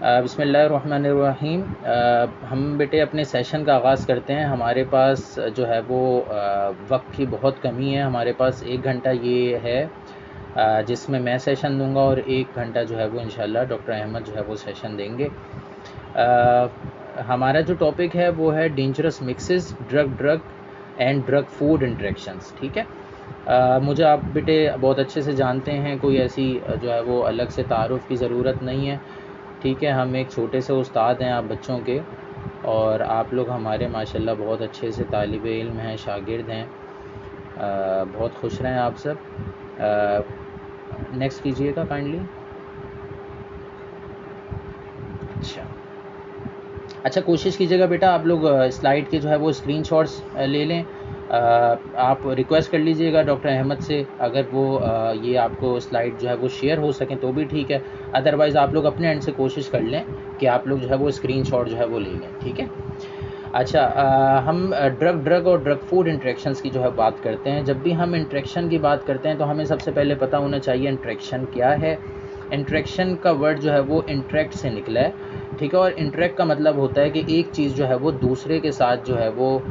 बिस्मिल्लाहिर्रहमानिर्रहीम। हम बेटे अपने सेशन का आगाज़ करते हैं। हमारे पास जो है वो वक्त की बहुत कमी है। हमारे पास 1 घंटा ये है जिसमें मैं सेशन दूंगा और 1 घंटा जो है वो इंशाल्लाह डॉक्टर अहमद जो है वो सेशन देंगे। हमारा जो टॉपिक है वो है dangerous mixes, drug and drug food interactions. ठीक है। मुझे आप बेटे बहुत अच्छे से जानते हैं, कोई ऐसी जो है वो अलग से तारुफ़ की ज़रूरत नहीं है। ठीक है, हम एक छोटे से उस्ताद हैं आप बच्चों के, और आप लोग हमारे माशाल्लाह बहुत अच्छे से तालिब इल्म हैं, शागिर्द हैं। बहुत खुश रहें आप सब। नेक्स्ट कीजिएगा काइंडली। अच्छा, कोशिश कीजिएगा बेटा आप लोग स्लाइड के जो है वो स्क्रीनशॉट्स ले लें। आप रिक्वेस्ट कर लीजिएगा डॉक्टर अहमद से, अगर वो ये आपको स्लाइड जो है वो शेयर हो सकें तो भी ठीक है, अदरवाइज़ आप लोग अपने एंड से कोशिश कर लें कि आप लोग जो है वो स्क्रीनशॉट जो है वो ले लें। ठीक है। अच्छा, हम ड्रग और ड्रग फूड इंटरेक्शंस की जो है बात करते हैं। जब भी हम इंटरेक्शन की बात करते हैं तो हमें सबसे पहले पता होना चाहिए इंटरेक्शन क्या है। इंटरेक्शन का वर्ड जो है वो इंटरेक्ट से निकला है। ठीक है। और इंटरेक्ट का मतलब होता है कि एक चीज़ जो है वो दूसरे के साथ जो है वो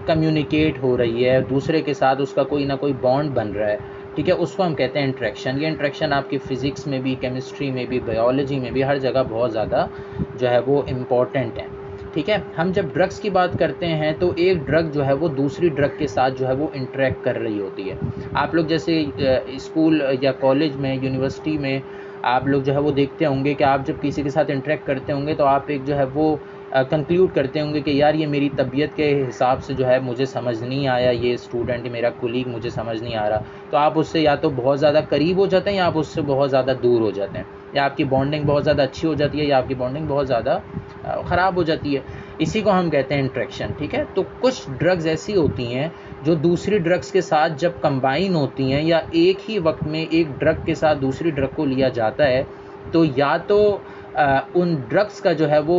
कम्युनिकेट हो रही है, दूसरे के साथ उसका कोई ना कोई बॉन्ड बन रहा है। ठीक है, उसको हम कहते हैं इंटरेक्शन। ये इंटरेक्शन आपकी फ़िज़िक्स में भी, केमिस्ट्री में भी, बायोलॉजी में भी, हर जगह बहुत ज़्यादा जो है वो इम्पॉर्टेंट है। ठीक है। हम जब ड्रग्स की बात करते हैं तो एक ड्रग जो है वो दूसरी ड्रग के साथ जो है वो इंटरेक्ट कर रही होती है। आप लोग जैसे स्कूल या कॉलेज में, यूनिवर्सिटी में आप लोग जो है वो देखते होंगे कि आप जब किसी के साथ इंटरेक्ट करते होंगे तो आप एक जो है वो कंक्लूड करते होंगे कि यार ये मेरी तबीयत के हिसाब से जो है मुझे समझ नहीं आया, ये स्टूडेंट, मेरा कोलीग मुझे समझ नहीं आ रहा। तो आप उससे या तो बहुत ज़्यादा करीब हो जाते हैं या आप उससे बहुत ज़्यादा दूर हो जाते हैं, या आपकी बॉन्डिंग बहुत ज़्यादा अच्छी हो जाती है या आपकी बॉन्डिंग बहुत ज़्यादा ख़राब हो जाती है। इसी को हम कहते हैं इंटरेक्शन। ठीक है। तो कुछ ड्रग्स ऐसी होती हैं जो दूसरी ड्रग्स के साथ जब कंबाइन होती हैं या एक ही वक्त में एक ड्रग के साथ दूसरी ड्रग को लिया जाता है, तो या तो उन ड्रग्स का जो है वो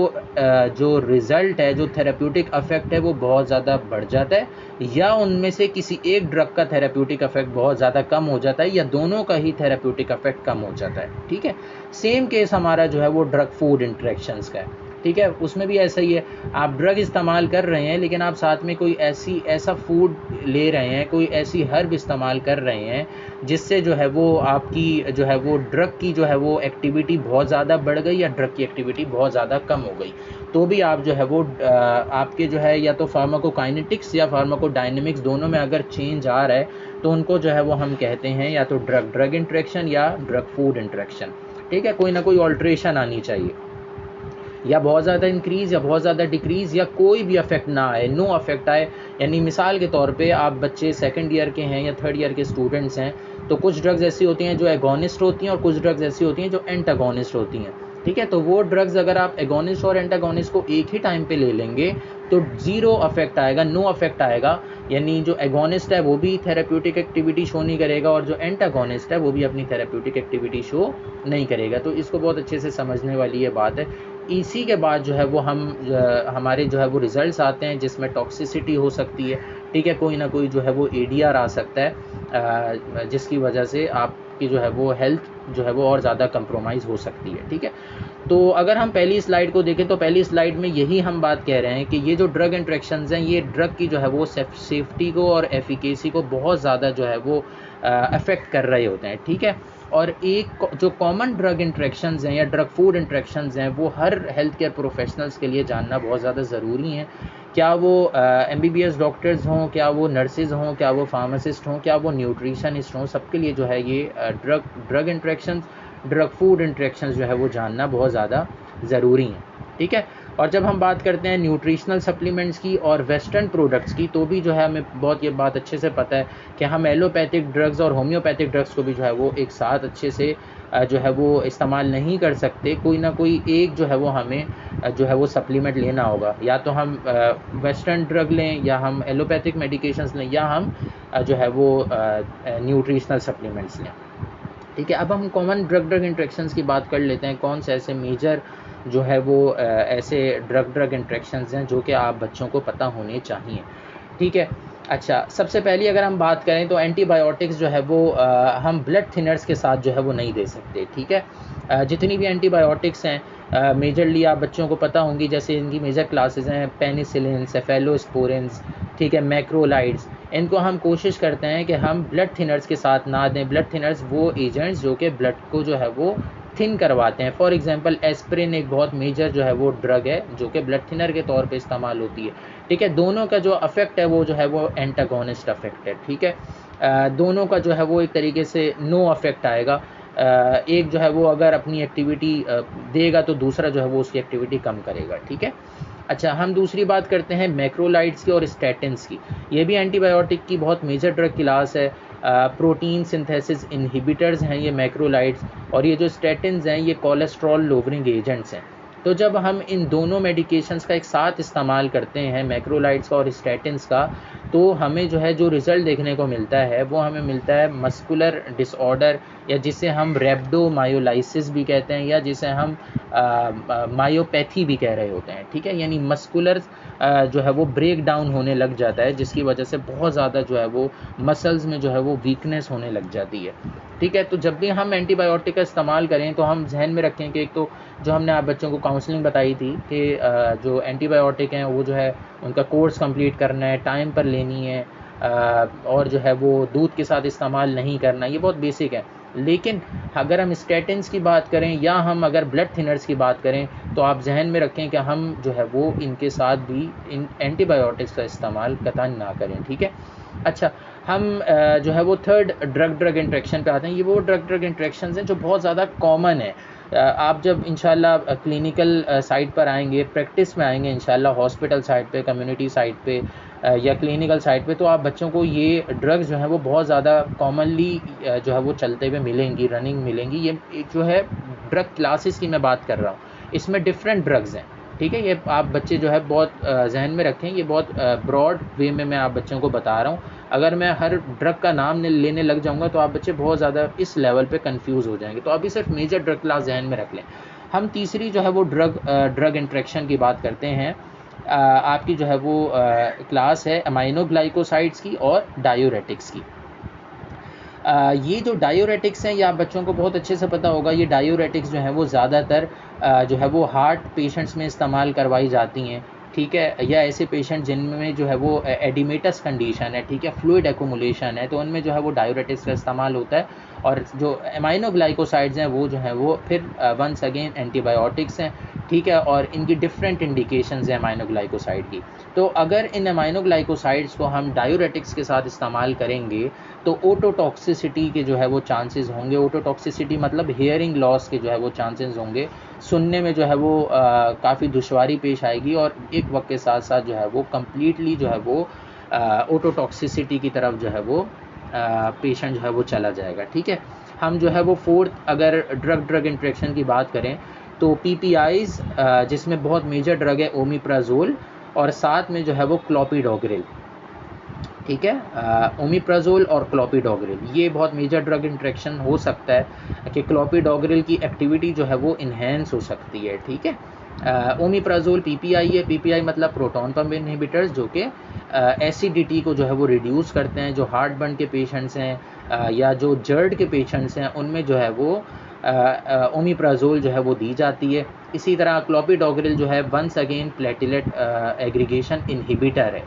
जो रिज़ल्ट है, जो थेरेप्यूटिक इफ़ेक्ट है वो बहुत ज़्यादा बढ़ जाता है, या उनमें से किसी एक ड्रग का थेरेप्यूटिक इफ़ेक्ट बहुत ज़्यादा कम हो जाता है, या दोनों का ही थेरेप्यूटिक इफ़ेक्ट कम हो जाता है। ठीक है। सेम केस हमारा जो है वो ड्रग फूड इंटरेक्शंस का है। ठीक है, उसमें भी ऐसा ही है। आप ड्रग इस्तेमाल कर रहे हैं लेकिन आप साथ में कोई ऐसा फूड ले रहे हैं, कोई ऐसी हर्ब इस्तेमाल कर रहे हैं जिससे जो है वो आपकी जो है वो ड्रग की जो है वो एक्टिविटी बहुत ज़्यादा बढ़ गई या ड्रग की एक्टिविटी बहुत ज़्यादा कम हो गई, तो भी आप जो है वो आपके जो है या तो फार्माकोकाइनेटिक्स या फार्माकोडायनेमिक्स दोनों में अगर चेंज आ रहा है तो उनको जो है वो हम कहते हैं या तो ड्रग इंटरेक्शन या ड्रग फूड इंटरेक्शन। ठीक है, कोई ना कोई ऑल्ट्रेशन आनी चाहिए, या बहुत ज़्यादा इंक्रीज़ या बहुत ज़्यादा डिक्रीज़, या कोई भी अफेक्ट ना आए, नो अफेक्ट आए। यानी मिसाल के तौर पे आप बच्चे सेकंड ईयर के हैं या थर्ड ईयर के स्टूडेंट्स हैं, तो कुछ ड्रग्स ऐसी होती हैं जो एगोनिस्ट होती हैं और कुछ ड्रग्स ऐसी होती हैं जो एंटागोनिस्ट होती हैं। ठीक है, तो वो ड्रग्स अगर आप एगोनिस्ट और एंटागोनिस्ट को एक ही टाइम पे ले लेंगे तो ज़ीरो अफेक्ट आएगा, नो अफेक्ट आएगा। यानी जो एगोनिस्ट है वो भी थेरेप्यूटिक एक्टिविटी शो नहीं करेगा और जो एंटागोनिस्ट है वो भी अपनी थेरेप्यूटिक एक्टिविटी शो नहीं करेगा। तो इसको बहुत अच्छे से समझने वाली ये बात है। इसी के बाद जो है वो हमारे जो है वो रिज़ल्ट्स आते हैं जिसमें टॉक्सिसिटी हो सकती है। ठीक है, कोई ना कोई जो है वो एडीआर आ सकता है जिसकी वजह से आपकी जो है वो हेल्थ जो है वो और ज़्यादा कंप्रोमाइज़ हो सकती है। ठीक है, तो अगर हम पहली स्लाइड को देखें तो पहली स्लाइड में यही हम बात कह रहे हैं कि ये जो ड्रग इंटरेक्शंस हैं ये ड्रग की जो है वो सेफ्टी को और एफिकेसी को बहुत ज़्यादा जो है वो अफेक्ट कर रहे होते हैं। ठीक है, और एक जो कॉमन ड्रग इंटरेक्शंस हैं या ड्रग फूड इंटरेक्शंस हैं वो हर हेल्थ केयर प्रोफेशनल्स के लिए जानना बहुत ज़्यादा ज़रूरी है। क्या वो एमबीबीएस डॉक्टर्स हों, क्या वो नर्सेज़ हों, क्या वो फार्मासिस्ट हों, क्या वो न्यूट्रिशनिस्ट हों, सबके लिए जो है ये drug interactions, drug food interactions जो है वो जानना बहुत ज़्यादा ज़रूरी हैं। ठीक है, और जब हम बात करते हैं न्यूट्रिशनल सप्लीमेंट्स की और वेस्टर्न प्रोडक्ट्स की, तो भी जो है हमें बहुत ये बात अच्छे से पता है कि हम एलोपैथिक ड्रग्स और होम्योपैथिक ड्रग्स को भी जो है वो एक साथ अच्छे से जो है वो इस्तेमाल नहीं कर सकते। कोई ना कोई एक जो है वो हमें जो है वो सप्लीमेंट लेना होगा, या तो हम वेस्टर्न ड्रग लें, या हम एलोपैथिक मेडिकेशंस लें, या हम जो है वो न्यूट्रिशनल सप्लीमेंट्स लें। ठीक है, अब हम कॉमन ड्रग इंटरेक्शंस की बात कर लेते हैं। कौन से ऐसे मेजर जो है वो ऐसे ड्रग इंटरेक्शंस हैं जो कि आप बच्चों को पता होने चाहिए। ठीक है, अच्छा, सबसे पहली अगर हम बात करें तो एंटीबायोटिक्स जो है वो हम ब्लड थिनर्स के साथ जो है वो नहीं दे सकते, ठीक है। जितनी भी एंटीबायोटिक्स हैं मेजरली आप बच्चों को पता होंगी, जैसे इनकी मेजर क्लासेस हैं पेनिसिलिन, सेफेलोस्पोरिन्स, ठीक है, मैक्रोलाइड्स। इनको हम कोशिश करते हैं कि हम ब्लड थिनर्स के साथ ना दें। ब्लड थिनर्स वो एजेंट्स जो कि ब्लड को जो है वो थिन करवाते हैं। फॉर एग्जांपल एस्पिरिन एक बहुत मेजर जो है वो ड्रग है जो कि ब्लड थिनर के तौर पे इस्तेमाल होती है, ठीक है। दोनों का जो अफेक्ट है वो जो है वो एंटागोनिस्ट अफेक्ट है, ठीक है। दोनों का जो है वो एक तरीके से नो अफेक्ट आएगा। एक जो है वो अगर अपनी एक्टिविटी देगा तो दूसरा जो है वो उसकी एक्टिविटी कम करेगा, ठीक है। अच्छा, हम दूसरी बात करते हैं मैक्रोलाइड्स की और स्टैटिन्स की। ये भी एंटीबायोटिक की बहुत मेजर ड्रग क्लास है। प्रोटीन सिंथेसिस इनहिबिटर्स हैं ये मैक्रोलाइड्स, और ये जो स्टैटिन्स हैं ये कोलेस्ट्रॉल लोवरिंग एजेंट्स हैं। तो जब हम इन दोनों मेडिकेशंस का एक साथ इस्तेमाल करते हैं, मैक्रोलाइड्स का और स्टैटिन्स का, तो हमें जो है जो रिज़ल्ट देखने को मिलता है वो हमें मिलता है मस्कुलर डिसऑर्डर, या जिसे हम रेब्डोमायोलाइसिस भी कहते हैं, या जिसे हम मायोपैथी भी कह रहे होते हैं, ठीक है। यानी मस्कुलर जो है वो ब्रेक डाउन होने लग जाता है, जिसकी वजह से बहुत ज़्यादा जो है वो मसल्स में जो है वो वीकनेस होने लग जाती है, ठीक है। तो जब भी हम एंटीबायोटिक का इस्तेमाल करें तो हम जहन में रखें कि एक तो जो हमने आप बच्चों को काउंसलिंग बताई थी कि जो एंटीबायोटिक हैं वो जो है उनका कोर्स कंप्लीट करना है, टाइम पर लेनी है, और जो है वो दूध के साथ इस्तेमाल नहीं करना, ये बहुत बेसिक है। लेकिन अगर हम स्टैटिन्स की बात करें या हम अगर ब्लड थिनर्स की बात करें तो आप जहन में रखें कि हम जो है वो इनके साथ भी इन एंटीबायोटिक्स का इस्तेमाल कतई ना करें, ठीक है। अच्छा, हम जो है वो थर्ड ड्रग इंट्रैक्शन पे आते हैं। ये वो ड्रग इंट्रैक्शंस हैं जो बहुत ज़्यादा कॉमन है। आप जब इंशाल्लाह क्लिनिकल साइट पर आएंगे, प्रैक्टिस में आएंगे इंशाल्लाह, हॉस्पिटल साइट पे, कम्युनिटी साइट पे या क्लिनिकल साइट पे, तो आप बच्चों को ये ड्रग्स जो है वो बहुत ज़्यादा कॉमनली जो है वो चलते हुए मिलेंगी, रनिंग मिलेंगी। ये जो है ड्रग क्लासेस की मैं बात कर रहा हूँ, इसमें डिफरेंट ड्रग्स हैं, ठीक है। ये आप बच्चे जो है बहुत जहन में रखें, ये बहुत ब्रॉड वे में मैं आप बच्चों को बता रहा हूँ। अगर मैं हर ड्रग का नाम लेने लग जाऊंगा तो आप बच्चे बहुत ज़्यादा इस लेवल पे कंफ्यूज हो जाएंगे। तो अभी सिर्फ मेजर ड्रग क्लास जहन में रख लें। हम तीसरी जो है वो ड्रग इंट्रैक्शन की बात करते हैं। आपकी जो है वो क्लास है अमाइनोग्लाइकोसाइड्स की और डायूरेटिक्स की। ये जो डायूरेटिक्स हैं ये आप बच्चों को बहुत अच्छे से पता होगा। ये डायूरेटिक्स जो है वो ज़्यादातर जो है वो हार्ट पेशेंट्स में इस्तेमाल करवाई जाती हैं, ठीक है, या ऐसे पेशेंट जिनमें जो है वो एडिमेटस कंडीशन है, ठीक है, फ्लूइड एक्यूमुलेशन है, तो उनमें जो है वो डायूरेटिक्स का इस्तेमाल होता है। और जो अमाइनोग्लाइकोसाइड्स हैं वो जो है वो फिर वंस अगेन एंटीबायोटिक्स हैं, ठीक है, और इनकी डिफरेंट इंडिकेशंस हैं अमाइनोग्लाइकोसाइड की। तो अगर इन अमाइनोग्लाइकोसाइड्स को हम डायूरेटिक्स के साथ इस्तेमाल करेंगे तो ओटोटॉक्सिसिटी के जो है वो चांसेस होंगे। ओटोटॉक्सिसिटी मतलब हियरिंग लॉस के जो है वो चांसेस होंगे। सुनने में जो है वो काफ़ी दुश्वारी पेश आएगी, और एक वक्त के साथ साथ जो है वो कम्प्लीटली जो है वो ओटोटॉक्सिसिटी की तरफ जो है वो पेशेंट जो है वो चला जाएगा, ठीक है। हम जो है वो फोर्थ अगर ड्रग इंट्रैक्शन की बात करें तो पीपीआईज, जिसमें बहुत मेजर ड्रग है ओमिप्राजोल, और साथ में जो है वो क्लोपिडोग्रिल, ठीक है। ओमिप्राजोल और क्लोपिडोग्रिल ये बहुत मेजर ड्रग इंट्रैक्शन हो सकता है कि क्लोपिडोग्रिल की एक्टिविटी जो है वो इन्हेंस हो सकती है, ठीक है। ओमिप्राजोल पीपीआई है। पीपीआई मतलब प्रोटॉन पंप इनहिबिटर्स, जो कि एसिडिटी को जो है वो रिड्यूस करते हैं। जो हार्ट बर्न के पेशेंट्स हैं या जो जर्ड के पेशेंट्स हैं उनमें जो है वो ओमिप्राजोल जो है वो दी जाती है। इसी तरह क्लोपिडोग्रिल जो है once again platelet aggregation inhibitor है,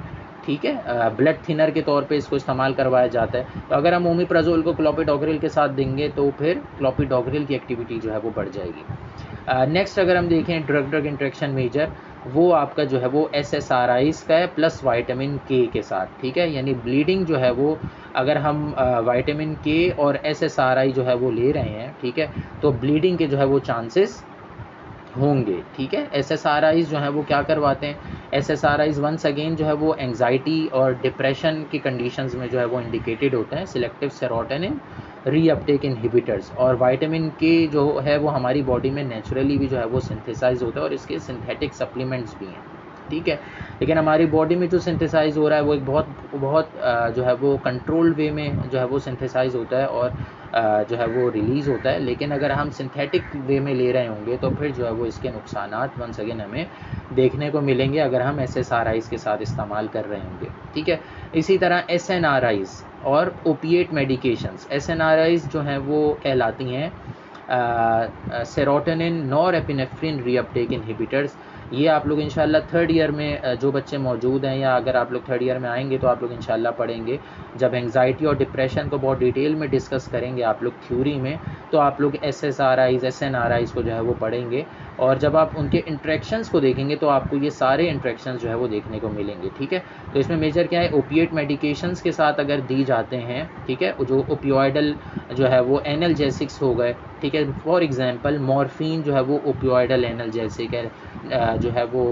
ठीक है। ब्लड थिनर के तौर पे इसको इस्तेमाल करवाया जाता है। तो अगर हम ओमिप्राजोल को क्लोपिडोग्रिल के साथ देंगे तो फिर क्लोपिडोग्रिल की एक्टिविटी जो है वो बढ़ जाएगी। नेक्स्ट अगर हम देखें ड्रग इंट्रैक्शन मेजर, वो आपका जो है वो SSRIs का है प्लस विटामिन के साथ, ठीक है। यानी ब्लीडिंग जो है वो अगर हम विटामिन के और SSRI जो है वो ले रहे हैं, ठीक है, तो ब्लीडिंग के जो है वो चांसेस होंगे, ठीक है। SSRIs जो है वो क्या करवाते हैं, SSRIs वंस अगेन जो है वो एंजाइटी और डिप्रेशन की कंडीशंस में जो है वो इंडिकेटेड होते हैं। Selective serotonin reuptake inhibitors. और विटामिन के जो है वो हमारी बॉडी में नेचुरली भी जो है वो सिंथेसाइज होता है, और इसके सिंथेटिक सप्लीमेंट्स भी हैं, ठीक है। लेकिन हमारी बॉडी में जो सिंथेसाइज हो रहा है वो एक बहुत बहुत जो है वो कंट्रोल्ड वे में जो है वो सिंथेसाइज होता है और जो है वो रिलीज़ होता है। लेकिन अगर हम सिंथेटिक वे में ले रहे होंगे तो फिर जो है वो इसके नुकसानात वंस अगेन हमें देखने को मिलेंगे अगर हम SSRIs के साथ इस्तेमाल कर रहे होंगे, ठीक है। इसी तरह SNRIs और ओपिएट मेडिकेशंस। SNRIs जो हैं वो कहलाती हैं सेरोटोनिन नॉरएपिनेफ्रिन रीअपटेक इनहिबिटर्स। ये आप लोग इंशाल्लाह थर्ड ईयर में जो बच्चे मौजूद हैं या अगर आप लोग थर्ड ईयर में आएंगे तो आप लोग इंशाल्लाह पढ़ेंगे। जब एंग्जाइटी और डिप्रेशन को बहुत डिटेल में डिस्कस करेंगे आप लोग थ्योरी में, तो आप लोग SSRIs SNRIs को जो है वो पढ़ेंगे और जब आप उनके इंट्रैक्शंस को देखेंगे तो आपको ये सारे इंट्रैक्शंस जो है वो देखने को मिलेंगे, ठीक है। तो इसमें मेजर क्या है, ओपिएट मेडिकेशंस के साथ अगर दी जाते हैं, ठीक है, जो ओपियोइडल जो है वो एनाल्जेसिक्स हो गए, ठीक है। फॉर एग्जांपल मॉर्फिन जो है वो ओपियोइडल एनाल्जेसिक है, जो है वो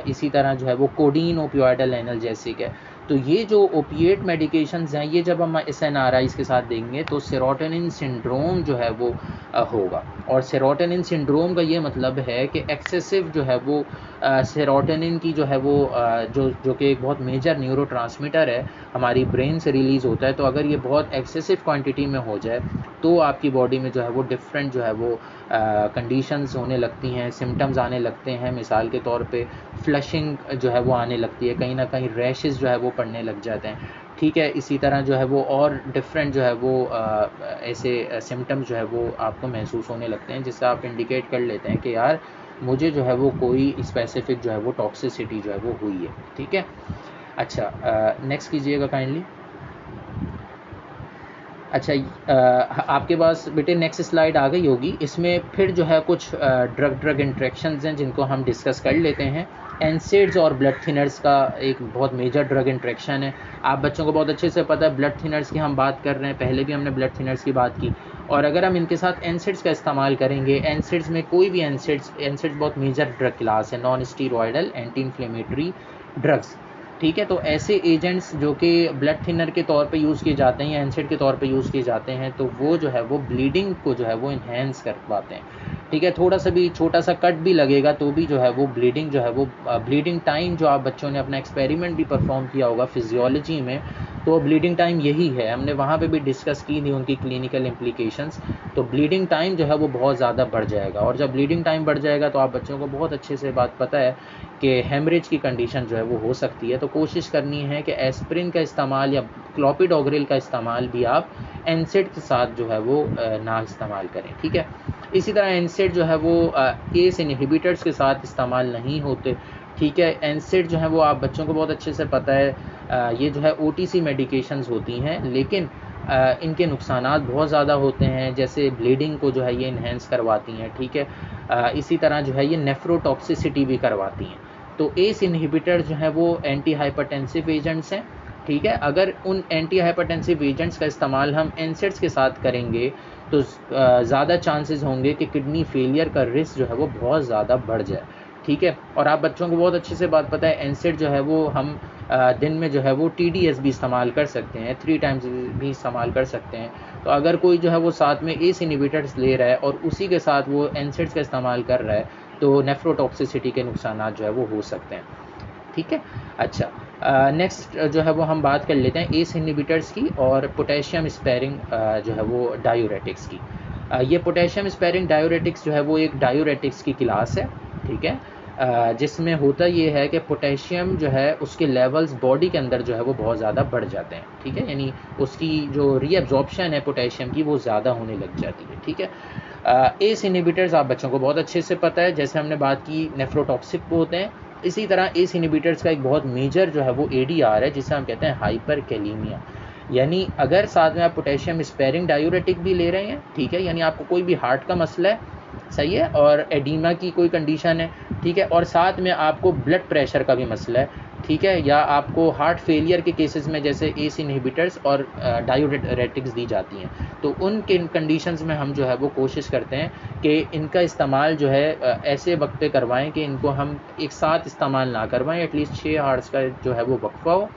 इसी तरह जो है वो कोडीन ओपियोइडल एनाल्जेसिक है। तो ये जो ओपिएट मेडिकेशंस हैं ये जब हम SNRIs के साथ देंगे तो सेरोटोनिन सिंड्रोम जो है वो होगा। और सेरोटोनिन सिंड्रोम का ये मतलब है कि एक्सेसिव जो है वो सेरोटोनिन की जो है वो जो कि एक बहुत मेजर न्यूरोट्रांसमीटर है, हमारी ब्रेन से रिलीज़ होता है। तो अगर ये बहुत एक्सेसिव क्वांटिटी में हो जाए तो आपकी बॉडी में जो है वो डिफरेंट जो है वो कंडीशंस होने लगती हैं, सिम्टम्स आने लगते हैं। मिसाल के तौर पे फ्लशिंग जो है वो आने लगती है, कहीं ना कहीं रैशेस जो है वो पड़ने लग जाते हैं, ठीक है। इसी तरह जो है वो और डिफरेंट जो है वो ऐसे सिम्टम्स जो है वो आपको महसूस होने लगते हैं, जिससे आप इंडिकेट कर लेते हैं कि यार मुझे जो है वो कोई स्पेसिफिक जो है वो टॉक्सिसिटी जो है वो हुई है, ठीक है। अच्छा, नेक्स्ट कीजिएगा काइंडली। अच्छा, आपके पास बेटे नेक्स्ट स्लाइड आ गई होगी। इसमें फिर जो है कुछ ड्रग इंट्रैक्शंस हैं जिनको हम डिस्कस कर लेते हैं। एनसेड्स और ब्लड थिनर्स का एक बहुत मेजर ड्रग इंट्रैक्शन है। आप बच्चों को बहुत अच्छे से पता है ब्लड थिनर्स की हम बात कर रहे हैं, पहले भी हमने ब्लड थिनर्स की बात की। और अगर हम इनके साथ एनसेड्स का इस्तेमाल करेंगे, एनसेड्स में कोई भी एनसेड्स बहुत मेजर ड्रग क्लास है, non steroidal anti inflammatory drugs, ठीक है। तो ऐसे एजेंट्स जो कि ब्लड थिनर के तौर पे यूज़ किए जाते हैं या एनसेड के तौर पे यूज़ किए जाते हैं, तो वो जो है वो ब्लीडिंग को जो है वो इन्हेंस कर पाते हैं, ठीक है। थोड़ा सा भी छोटा सा कट भी लगेगा तो भी जो है वो ब्लीडिंग जो है वो ब्लीडिंग टाइम, जो आप बच्चों ने अपना एक्सपेरिमेंट भी परफॉर्म किया होगा फिजियोलॉजी में, तो ब्लीडिंग टाइम यही है, हमने वहाँ पे भी डिस्कस की थी उनकी क्लिनिकल इम्प्लीकेशंस। तो ब्लीडिंग टाइम जो है वो बहुत ज़्यादा बढ़ जाएगा और जब ब्लीडिंग टाइम बढ़ जाएगा तो आप बच्चों को बहुत अच्छे से बात पता है कि हेमरेज की कंडीशन जो है वो हो सकती है। तो कोशिश करनी है कि एस्प्रिन का इस्तेमाल या क्लोपिडोग्रिल का इस्तेमाल भी आप एनसेड के साथ जो है वो ना इस्तेमाल करें, ठीक है। इसी तरह एनसेड जो है वो एस इनहिबिटर्स के साथ इस्तेमाल नहीं होते, ठीक है। एनसेड जो है वो आप बच्चों को बहुत अच्छे से पता है ये जो है OTC मेडिकेशंस होती हैं, लेकिन इनके नुकसानात बहुत ज़्यादा होते हैं, जैसे ब्लीडिंग को जो है ये इन्हेंस करवाती हैं, ठीक है। इसी तरह जो है ये नेफ्रोटॉक्सिसिटी भी करवाती हैं। तो एस इनहिबिटर जो है वो एंटी हाइपरटेंसिव एजेंट्स हैं, ठीक है। अगर उन एंटी हाइपरटेंसिव एजेंट्स का इस्तेमाल हम एनसेड्स के साथ करेंगे तो ज़्यादा चांसेस होंगे कि किडनी फेलियर का रिस्क जो है वो बहुत ज़्यादा बढ़ जाए, ठीक है। और आप बच्चों को बहुत अच्छे से बात पता है एनसेड जो है वो हम दिन में जो है वो TDS भी इस्तेमाल कर सकते हैं, 3 टाइम्स भी इस्तेमाल कर सकते हैं। तो अगर कोई जो है वो साथ में एस इनहिबिटर्स ले रहा है और उसी के साथ वो एनसेड्स का इस्तेमाल कर रहा है तो नेफ्रोटॉक्सिसिटी के नुकसानात जो है वो हो सकते हैं, ठीक है। अच्छा, नेक्स्ट जो है वो हम बात कर लेते हैं एस इनहिबिटर्स की और पोटेशियम स्पेयरिंग जो है वो डायूरेटिक्स की। ये पोटेशियम स्पेयरिंग डायूरेटिक्स जो है वो एक डायूरेटिक्स की क्लास है, ठीक है। जिसमें होता ये है कि पोटेशियम जो है उसके लेवल्स बॉडी के अंदर जो है वो बहुत ज़्यादा बढ़ जाते हैं, ठीक है। यानी उसकी जो रीअब्जॉर्प्शन है पोटेशियम की वो ज़्यादा होने लग जाती है, ठीक है। एस इनहिबिटर्स आप बच्चों को बहुत अच्छे से पता है, जैसे हमने बात की नेफ्रोटॉक्सिक होते हैं, इसी तरह एस इनहिबिटर्स का एक बहुत मेजर जो है वो ADR है जिसे हम कहते हैं हाइपरकैलेमिया। यानी अगर साथ में आप पोटेशियम स्पेयरिंग डायूरेटिक भी ले रहे हैं, ठीक है, यानी आपको कोई भी हार्ट का मसला है, सही है, और एडीमा की कोई कंडीशन है, ठीक है, और साथ में आपको ब्लड प्रेशर का भी मसला है, ठीक है, या आपको हार्ट फेलियर के केसेस में जैसे एस इनहिबिटर्स और डायूरेटिक्स दी जाती हैं, तो उन कंडीशंस में हम जो है वो कोशिश करते हैं कि इनका इस्तेमाल जो है ऐसे वक्त पे करवाएं कि इनको हम एक साथ इस्तेमाल ना करवाएं, एटलीस्ट 6 आवर्स का जो है वो वक्फा हो।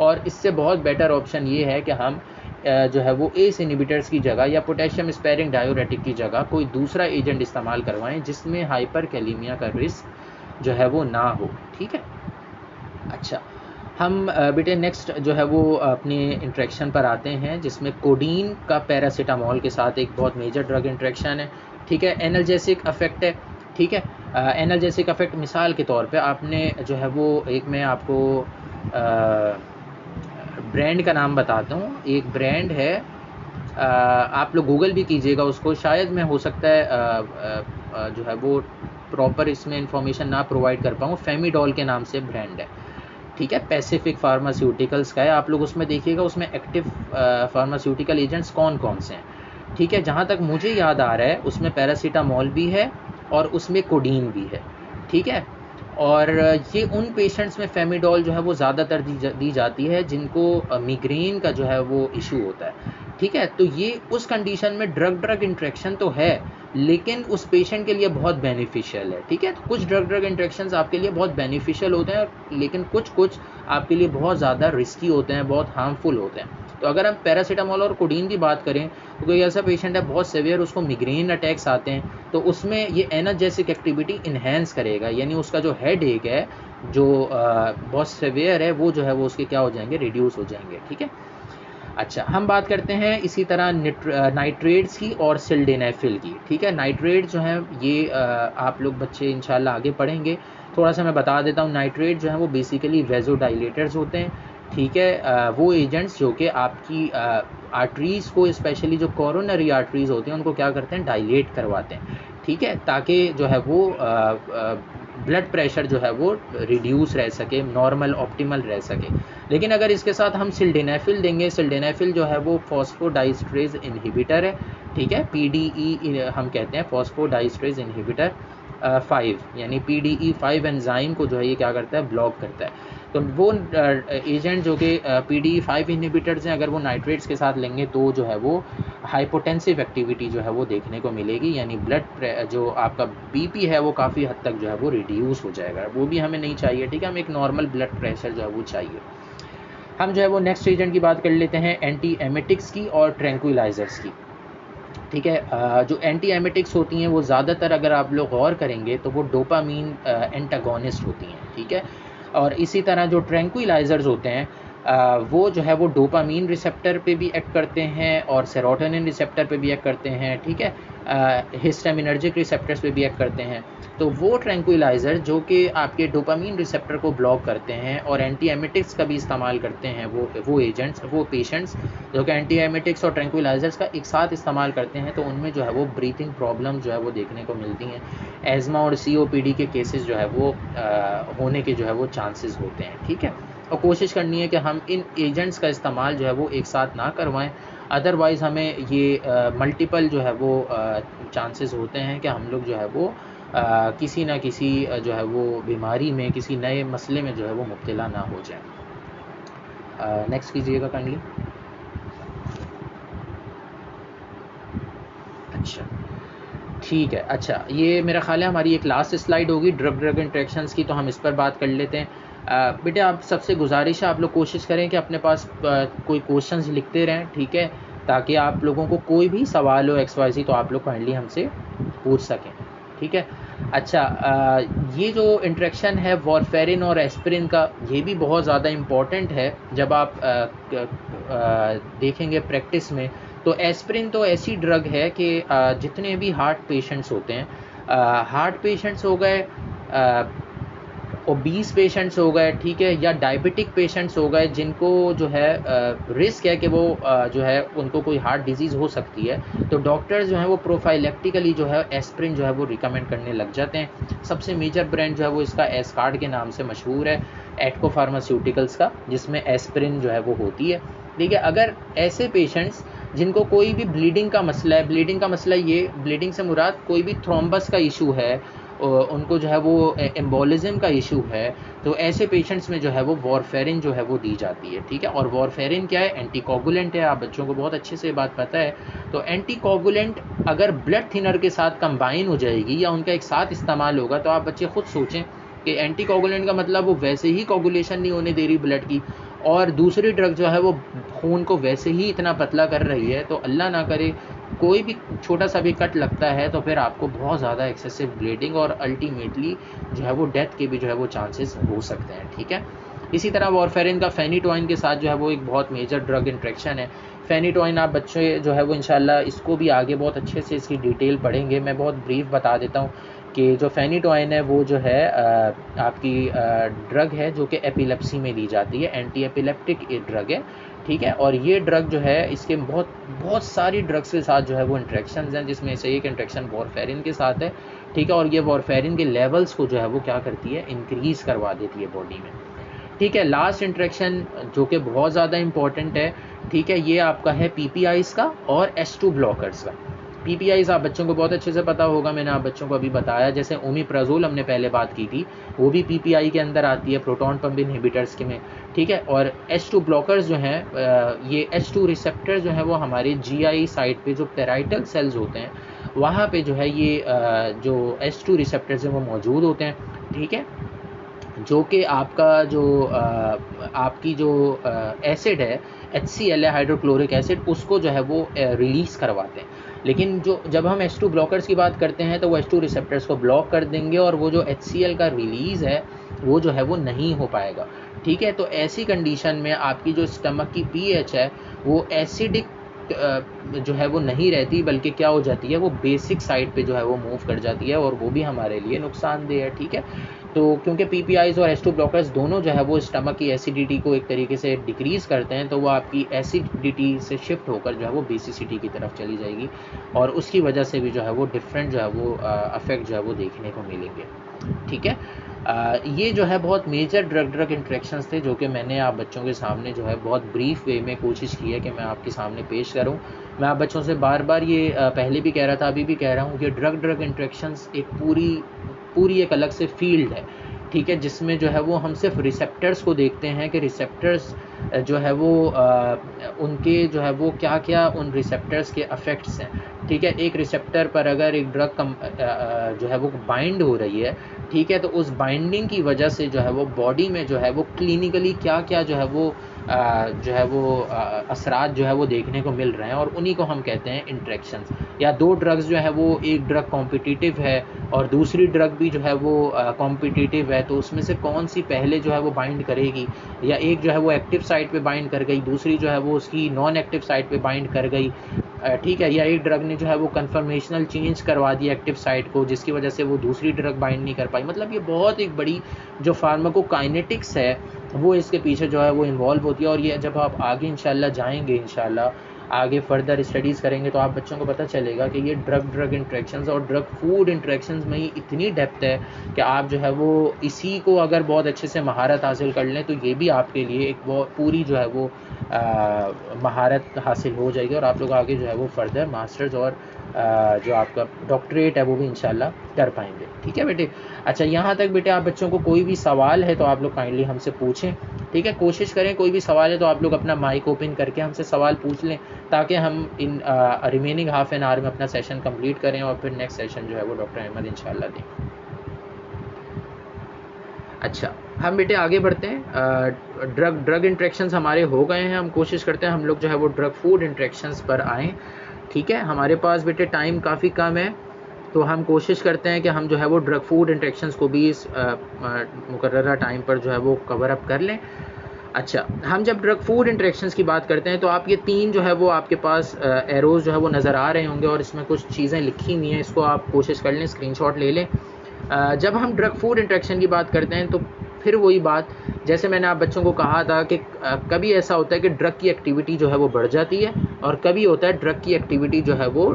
और इससे बहुत बेटर ऑप्शन ये है कि हम जो है वो एस इनहिबिटर्स की जगह या पोटेशियम स्पेयरिंग डायूरेटिक की जगह कोई दूसरा एजेंट इस्तेमाल करवाएं जिसमें हाइपरकैलेमिया का रिस्क जो है वो ना हो, ठीक है। अच्छा, हम बेटे नेक्स्ट जो है वो अपने इंटरेक्शन पर आते हैं, जिसमें कोडीन का पैरासीटामोल के साथ एक बहुत मेजर ड्रग इंटरेक्शन है। ठीक है, एनाल्जेसिक इफेक्ट है। ठीक है, एनाल्जेसिक इफेक्ट मिसाल के तौर पे आपने जो है वो, एक मैं आपको ब्रांड का नाम बताता हूँ। एक ब्रांड है, आप लोग गूगल भी कीजिएगा उसको, शायद मैं हो सकता है जो है वो प्रॉपर इसमें इंफॉर्मेशन ना प्रोवाइड कर पाऊँ। फेमिडॉल के नाम से ब्रांड है। ठीक है, पैसिफिक फार्मास्यूटिकल्स का है। आप लोग उसमें देखिएगा, उसमें एक्टिव फार्मास्यूटिकल एजेंट्स कौन कौन से हैं। ठीक है, जहाँ तक मुझे याद आ रहा है उसमें पैरासीटामोल भी है और उसमें कोडीन भी है। ठीक है, और ये उन पेशेंट्स में फेमिडॉल जो है वो ज़्यादातर दी जाती है जिनको मिग्रेन का जो है वो इशू होता है। ठीक है, तो ये उस कंडीशन में ड्रग इंट्रैक्शन तो है, लेकिन उस पेशेंट के लिए बहुत बेनिफिशियल है। ठीक है, तो कुछ ड्रग इंट्रैक्शंस आपके लिए बहुत बेनिफिशियल होते हैं, लेकिन कुछ आपके लिए बहुत ज़्यादा रिस्की होते हैं, बहुत हार्मफुल होते हैं। तो अगर हम पैरासीटामोल और कोडीन की बात करें, तो कोई ऐसा पेशेंट है बहुत सीवियर, उसको मिग्रेन अटैक्स आते हैं, तो उसमें ये एनाल्जेसिक एक्टिविटी इन्हेंस करेगा, यानी उसका जो हेड एक है, जो बहुत सीवियर है, वो जो है वो उसके क्या हो जाएंगे, रिड्यूस हो जाएंगे। ठीक है, अच्छा, हम बात करते हैं इसी तरह नाइट्रेट्स की और सिल्डेनाफिल की। ठीक है, नाइट्रेट जो है ये आप लोग बच्चे इंशाल्लाह आगे पढ़ेंगे। थोड़ा सा मैं बता देता हूँ, नाइट्रेट जो है वो बेसिकली वेजोडाइलेटर्स होते हैं। ठीक है, वो एजेंट्स जो कि आपकी आर्टरीज़ को, स्पेशली जो कोरोनरी आर्टरीज़ होती हैं, उनको क्या करते हैं, डायलेट करवाते हैं। ठीक है, ताकि जो है वो ब्लड प्रेशर जो है वो रिड्यूस रह सके, नॉर्मल ऑप्टिमल रह सके। लेकिन अगर इसके साथ हम सिल्डेनाफिल देंगे, सिल्डेनाफिल जो है वो फॉस्फोडाइस्ट्रेज इनहिबिटर है। ठीक है, PDE हम कहते हैं, फॉस्फोडाइस्ट्रेज इनहिबिटर 5, यानी PDE5 एंजाइम को जो है ये क्या करता है, ब्लॉक करता है। तो वो एजेंट जो कि PDE5 इनहिबिटर्स हैं, अगर वो नाइट्रेट्स के साथ लेंगे तो जो है वो हाइपोटेंसिव एक्टिविटी जो है वो देखने को मिलेगी, यानी ब्लड जो आपका BP है वो काफ़ी हद तक जो है वो रिड्यूस हो जाएगा। वो भी हमें नहीं चाहिए। ठीक है, हमें एक नॉर्मल ब्लड प्रेशर जो है वो चाहिए। हम जो है वो नेक्स्ट एजेंट की बात कर लेते हैं, एंटी एमेटिक्स की और ट्रैंक्विलाइजर्स की। ठीक है, जो एंटी एमेटिक्स होती हैं वो ज़्यादातर अगर आप लोग गौर करेंगे तो वो डोपामीन एंटागोनिस्ट होती हैं। ठीक है, और इसी तरह जो ट्रैंक्विलाइजर्स होते हैं वो जो है वो डोपामीन रिसेप्टर पे भी एक्ट करते हैं और सेरोटोनिन रिसेप्टर पे भी एक्ट करते हैं। ठीक है, हिस्टामिनर्जिक रिसेप्टर्स पे भी एक्ट करते हैं। तो वो ट्रैंक्विलाइज़र जो कि आपके डोपामीन रिसेप्टर को ब्लॉक करते हैं और एंटी एमेटिक्स का भी इस्तेमाल करते हैं, वो एजेंट्स, वो पेशेंट्स जो कि एंटी एमेटिक्स और ट्रैंक्विलाइज़र्स का एक साथ इस्तेमाल करते हैं, तो उनमें जो है वो ब्रीथिंग प्रॉब्लम जो है वो देखने को मिलती हैं। एज़मा और COPD के केसेस जो है वो होने के जो है वो चांसेस होते हैं। ठीक है, और कोशिश करनी है कि हम इन एजेंट्स का इस्तेमाल जो है वो एक साथ ना करवाएं, अदरवाइज़ हमें ये मल्टीपल जो है वो चांसेस होते हैं कि हम लोग जो है वो किसी ना किसी जो है वो बीमारी में, किसी नए मसले में जो है वो मुब्तला ना हो जाए। नेक्स्ट कीजिएगा काइंडली। अच्छा, ठीक है। अच्छा, ये मेरा ख्याल है हमारी एक लास्ट स्लाइड होगी ड्रग इंट्रैक्शंस की, तो हम इस पर बात कर लेते हैं। बेटे आप सबसे गुजारिश है, आप लोग कोशिश करें कि अपने पास कोई क्वेश्चंस लिखते रहें। ठीक है, ताकि आप लोगों को कोई भी सवाल हो XYZ तो आप लोग काइंडली हमसे पूछ सकें। ठीक है, अच्छा, ये जो इंट्रैक्शन है वॉरफेरिन और एस्पिरिन का, ये भी बहुत ज़्यादा इम्पॉर्टेंट है। जब आप देखेंगे प्रैक्टिस में, तो एस्पिरिन तो ऐसी ड्रग है कि जितने भी हार्ट पेशेंट्स होते हैं, हार्ट पेशेंट्स हो गए, ओबीस पेशेंट्स हो गए, ठीक है, या डायबिटिक पेशेंट्स हो गए, जिनको जो है रिस्क है कि वो जो है उनको कोई हार्ट डिजीज़ हो सकती है, तो डॉक्टर्स जो हैं वो प्रोफाइलेक्टिकली जो है एस्पिरिन जो है वो रिकमेंड करने लग जाते हैं। सबसे मेजर ब्रांड जो है वो इसका एस्कार्ड के नाम से मशहूर है, एटको फार्मास्यूटिकल्स का, जिसमें एस्पिरिन जो है वो होती है। ठीक है, अगर ऐसे पेशेंट्स जिनको कोई भी ब्लीडिंग का मसला है, ब्लीडिंग का मसला ये, ब्लीडिंग से मुराद कोई भी थ्रोम्बस का इशू है, उनको जो है वो एम्बोलिज्म का इशू है, तो ऐसे पेशेंट्स में जो है वो वॉरफेरिन जो है वो दी जाती है। ठीक है, और वॉरफेरिन क्या है, एंटीकोगुलेंट है। आप बच्चों को बहुत अच्छे से बात पता है। तो एंटीकोगुलेंट अगर ब्लड थिनर के साथ कंबाइन हो जाएगी या उनका एक साथ इस्तेमाल होगा, तो आप बच्चे खुद सोचें कि एंटीकोगुलेंट का मतलब वो वैसे ही कोगुलेशन नहीं होने दे रही ब्लड की, और दूसरी ड्रग जो है वो खून को वैसे ही इतना पतला कर रही है, तो अल्लाह ना करे कोई भी छोटा सा भी कट लगता है तो फिर आपको बहुत ज़्यादा एक्सेसिव ब्लीडिंग और अल्टीमेटली जो है वो डेथ के भी जो है वो चांसेस हो सकते हैं। ठीक है, इसी तरह वॉरफेरिन का फेनिटोइन के साथ जो है वो एक बहुत मेजर ड्रग इंट्रैक्शन है। फेनिटोइन आप बच्चे जो है वो इंशाल्लाह इसको भी आगे बहुत अच्छे से इसकी डिटेल पढ़ेंगे। मैं बहुत ब्रीफ बता देता हूँ कि जो फेनिटोइन है वो जो है आपकी ड्रग है जो कि एपिलेप्सी में दी जाती है, एंटी एपिलेप्टिक ड्रग है, ठीक है। और ये ड्रग जो है इसके बहुत सारी ड्रग्स के साथ जो है वो इंट्रैक्शंस हैं, जिसमें से एक इंट्रैक्शन वॉरफेरिन के साथ है, ठीक है। और ये वॉरफेरिन के लेवल्स को जो है वो क्या करती है, इंक्रीज़ करवा देती है बॉडी में, ठीक है। लास्ट इंट्रैक्शन जो कि बहुत ज़्यादा इंपॉर्टेंट है, ठीक है, ये आपका है पीपीआईज़ का और H2 ब्लॉकर्स का। पीपीआईज़ आप बच्चों को बहुत अच्छे से पता होगा, मैंने आप बच्चों को अभी बताया, जैसे ओमिप्राजोल हमने पहले बात की थी, वो भी पीपीआई के अंदर आती है, प्रोटॉन पंप इनहिबिटर्स के में, ठीक है। और H2 ब्लॉकर्स जो हैं, ये H2 रिसेप्टर जो है वो हमारे जीआई साइड पे जो पेराइटल सेल्स होते हैं वहाँ पे जो है ये जो H2 रिसेप्टर्स हैं वो मौजूद होते हैं, ठीक है, जो कि आपका जो आपकी जो एसिड है HCl है, हाइड्रोक्लोरिक एसिड, उसको जो है वो रिलीज़ करवाते हैं। लेकिन जो जब हम H2 ब्लॉकर्स की बात करते हैं तो वो H2 रिसेप्टर्स को ब्लॉक कर देंगे और वो जो HCl का रिलीज़ है वो जो है वो नहीं हो पाएगा, ठीक है। तो ऐसी कंडीशन में आपकी जो स्टमक की pH है वो एसिडिक जो है वो नहीं रहती, बल्कि क्या हो जाती है, वो बेसिक साइड पे जो है वो मूव कर जाती है, और वो भी हमारे लिए नुकसानदेह है, ठीक है। तो क्योंकि पीपीआईज और H2 ब्लॉकर्स दोनों जो है वो स्टमक की एसिडिटी को एक तरीके से डिक्रीज़ करते हैं, तो वो आपकी एसिडिटी से शिफ्ट होकर जो है वो बेसिसिटी की तरफ चली जाएगी, और उसकी वजह से भी जो है वो डिफरेंट जो है वो अफेक्ट जो है वो देखने को मिलेंगे, ठीक है। ये जो है बहुत मेजर ड्रग इंट्रैक्शंस थे जो कि मैंने आप बच्चों के सामने जो है बहुत ब्रीफ वे में कोशिश की है कि मैं आपके सामने पेश करूं। मैं आप बच्चों से बार बार ये पहले भी कह रहा था, अभी भी कह रहा हूं कि ड्रग इंट्रैक्शंस एक पूरी एक अलग से फील्ड है, ठीक है, जिसमें जो है वो हम सिर्फ रिसेप्टर्स को देखते हैं कि रिसेप्टर्स जो है वो उनके जो है वो क्या क्या उन रिसेप्टर्स के अफेक्ट्स हैं, ठीक है। एक रिसेप्टर पर अगर एक ड्रग जो है वो बाइंड हो रही है, ठीक है, तो उस बाइंडिंग की वजह से जो है वो बॉडी में जो है वो क्लिनिकली क्या क्या जो है वो असरात जो है वो देखने को मिल रहे हैं, और उन्हीं को हम कहते हैं इंट्रैक्शंस। या दो ड्रग्स जो है वो, एक ड्रग कॉम्पिटिटिव है और दूसरी ड्रग भी जो है वो कॉम्पिटिटिव है, तो उसमें से कौन सी पहले जो है वो बाइंड करेगी, या एक जो है वो एक्टिव साइट पे बाइंड कर गई, दूसरी जो है वो उसकी नॉन एक्टिव साइट पे बाइंड कर गई, ठीक है, या एक ड्रग ने जो है वो कन्फर्मेशनल चेंज करवा दिया एक्टिव साइट को, जिसकी वजह से वो दूसरी ड्रग बाइंड नहीं कर पाई। मतलब ये बहुत एक बड़ी जो फार्माकोकाइनेटिक्स है वो इसके पीछे जो है वो इन्वॉल्व होती है, और ये जब आप आगे इंशाल्लाह जाएंगे, इंशाल्लाह आगे फर्दर स्टडीज़ करेंगे तो आप बच्चों को पता चलेगा कि ये ड्रग इंट्रैक्शंस और ड्रग फूड इंट्रैक्शंस में ही इतनी डेप्थ है कि आप जो है वो इसी को अगर बहुत अच्छे से महारत हासिल कर लें तो ये भी आपके लिए एक बहुत पूरी जो है वो महारत हासिल हो जाएगी, और आप लोग आगे जो है वो फर्दर मास्टर्स और जो आपका डॉक्टरेट है वो भी इंशाल्लाह कर पाएंगे, ठीक है बेटे। अच्छा, यहाँ तक बेटे आप बच्चों को कोई भी सवाल है तो आप लोग काइंडली हमसे पूछें, ठीक है। कोशिश करें कोई भी सवाल है तो आप लोग अपना माइक ओपन करके हमसे सवाल पूछ लें, ताकि हम in remaining half an hour में अपना सेशन कंप्लीट करें और फिर नेक्स्ट सेशन जो है वो डॉक्टर अहमद इंशाल्लाह दें। अच्छा, हम बेटे आगे बढ़ते हैं। ड्रग इंट्रैक्शंस हमारे हो गए हैं, हम कोशिश करते हैं हम लोग जो है वो ड्रग फूड इंट्रैक्शंस पर आएँ, ठीक है। हमारे पास बेटे टाइम काफ़ी कम है, तो हम कोशिश करते हैं कि हम जो है वो ड्रग फूड इंट्रैक्शंस को भी इस मुकर्ररा टाइम पर जो है वो कवर अप कर लें। अच्छा, हम जब ड्रग फूड इंट्रैक्शंस की बात करते हैं तो आप ये तीन जो है वो आपके पास एरोज़ जो है वो नज़र आ रहे होंगे, और इसमें कुछ चीज़ें लिखी हुई हैं, इसको आप कोशिश कर लें, स्क्रीनशॉट ले लें। जब हम ड्रग फूड इंट्रैक्शन की बात करते हैं तो फिर वही बात, जैसे मैंने आप बच्चों को कहा था कि कभी ऐसा होता है कि ड्रग की एक्टिविटी जो है वो बढ़ जाती है, और कभी होता है ड्रग की एक्टिविटी जो है वो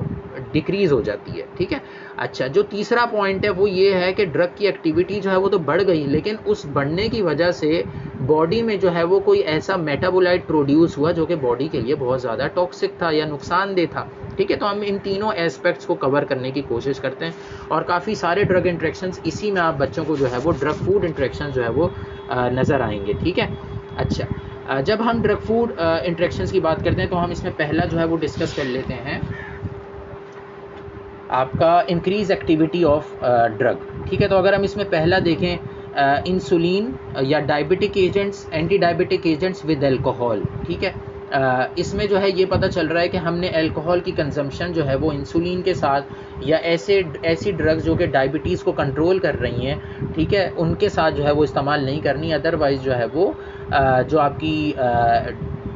डिक्रीज़ हो जाती है, ठीक है। अच्छा, जो तीसरा पॉइंट है वो ये है कि ड्रग की एक्टिविटी जो है वो तो बढ़ गई, लेकिन उस बढ़ने की वजह से बॉडी में जो है वो कोई ऐसा मेटाबोलाइट प्रोड्यूस हुआ जो कि बॉडी के लिए बहुत ज़्यादा टॉक्सिक था या नुकसानदेह था, ठीक है। तो हम इन तीनों एस्पेक्ट्स को कवर करने की कोशिश करते हैं, और काफ़ी सारे ड्रग इंट्रैक्शंस इसी में आप बच्चों को जो है वो ड्रग फूड इंट्रैक्शंस जो है वो नज़र आएंगे, ठीक है। अच्छा, जब हम ड्रग फूड इंट्रैक्शंस की बात करते हैं तो हम इसमें पहला जो है वो डिस्कस कर लेते हैं आपका इंक्रीज एक्टिविटी ऑफ ड्रग, ठीक है। तो अगर हम इसमें पहला देखें इंसुलिन या diabetic agents, anti diabetic agents with alcohol, ठीक है। इसमें जो है ये पता चल रहा है कि हमने अल्कोहल की कंजम्पशन जो है वो इंसुलिन के साथ या ऐसी ड्रग्स जो कि डायबिटीज़ को कंट्रोल कर रही हैं, ठीक है, उनके साथ जो है वो इस्तेमाल नहीं करनी। अदरवाइज़ जो है वो जो आपकी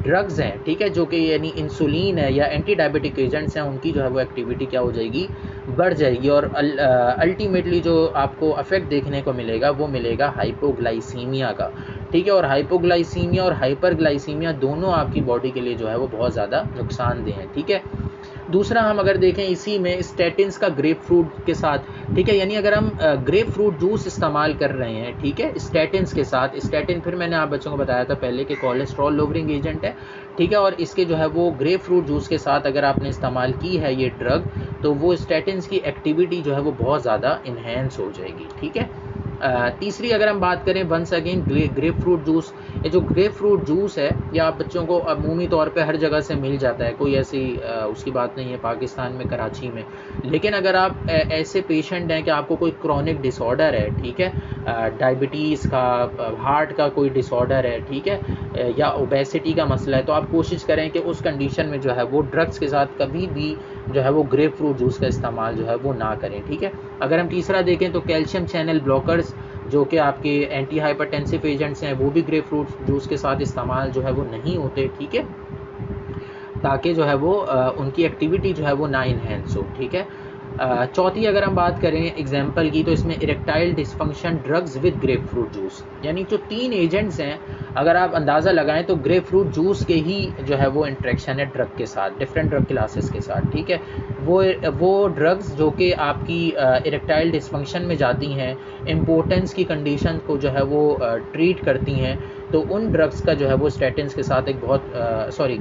ड्रग्स हैं, ठीक है, जो कि यानी इंसुलिन है या एंटी डायबिटिक एजेंट्स हैं, उनकी जो है वो एक्टिविटी क्या हो जाएगी, बढ़ जाएगी। और अल्टीमेटली जो आपको अफेक्ट देखने को मिलेगा वो मिलेगा हाइपोग्लाइसीमिया का, ठीक है। और हाइपोग्लाइसीमिया और हाइपरग्लाइसीमिया दोनों आपकी बॉडी के लिए जो है वो बहुत ज़्यादा नुकसानदेह हैं, ठीक है। दूसरा हम अगर देखें इसी में स्टेटिन्स का ग्रेप फ्रूट के साथ, ठीक है, यानी अगर हम ग्रेप फ्रूट जूस इस्तेमाल कर रहे हैं, ठीक है, स्टेटिन्स के साथ, स्टेटिन फिर मैंने आप बच्चों को बताया था पहले कि कोलेस्ट्रॉल लोवरिंग एजेंट है, ठीक है, और इसके जो है वो ग्रेप फ्रूट जूस के साथ अगर आपने इस्तेमाल की है ये ड्रग, तो वो स्टेटिन्स की एक्टिविटी जो है वो बहुत ज़्यादा इन्हेंस हो जाएगी, ठीक है। तीसरी अगर हम बात करें once again grapefruit juice, ये जो ग्रेप फ्रूट जूस है ये आप बच्चों को अमूमी तौर पे हर जगह से मिल जाता है, कोई ऐसी उसकी बात नहीं है पाकिस्तान में, कराची में। लेकिन अगर आप ऐसे पेशेंट हैं कि आपको कोई क्रॉनिक डिसऑर्डर है, ठीक है, डायबिटीज़ का, हार्ट का कोई डिसऑर्डर है, ठीक है, या ओबेसिटी का मसला है, तो आप कोशिश करें कि उस कंडीशन में जो है वो ड्रग्स के साथ कभी भी जो है वो ग्रेप फ्रूट जूस का इस्तेमाल जो है वो ना करें, ठीक है। अगर हम तीसरा देखें तो कैल्शियम चैनल ब्लॉकर्स जो कि आपके एंटी हाइपरटेंसिव एजेंट्स हैं, वो भी ग्रेप फ्रूट जूस के साथ इस्तेमाल जो है वो नहीं होते, ठीक है, ताकि जो है वो उनकी एक्टिविटी जो है वो ना इन्हेंस हो, ठीक है। चौथी अगर हम बात करें एग्जाम्पल की, तो इसमें erectile dysfunction drugs with grep fruit juice, यानी जो 3 एजेंट्स हैं अगर आप अंदाज़ा लगाएं तो ग्रेप फ्रूट जूस के ही जो है वो इंट्रैक्शन है ड्रग के साथ, डिफरेंट ड्रग क्लासेस के साथ, ठीक है। वो ड्रग्स जो कि आपकी इरेक्टाइल डिस्फंक्शन में जाती हैं, इम्पोर्टेंस की कंडीशन को जो है वो ट्रीट करती हैं, तो उन ड्रग्स का जो है वो स्टेटिन्स के साथ एक बहुत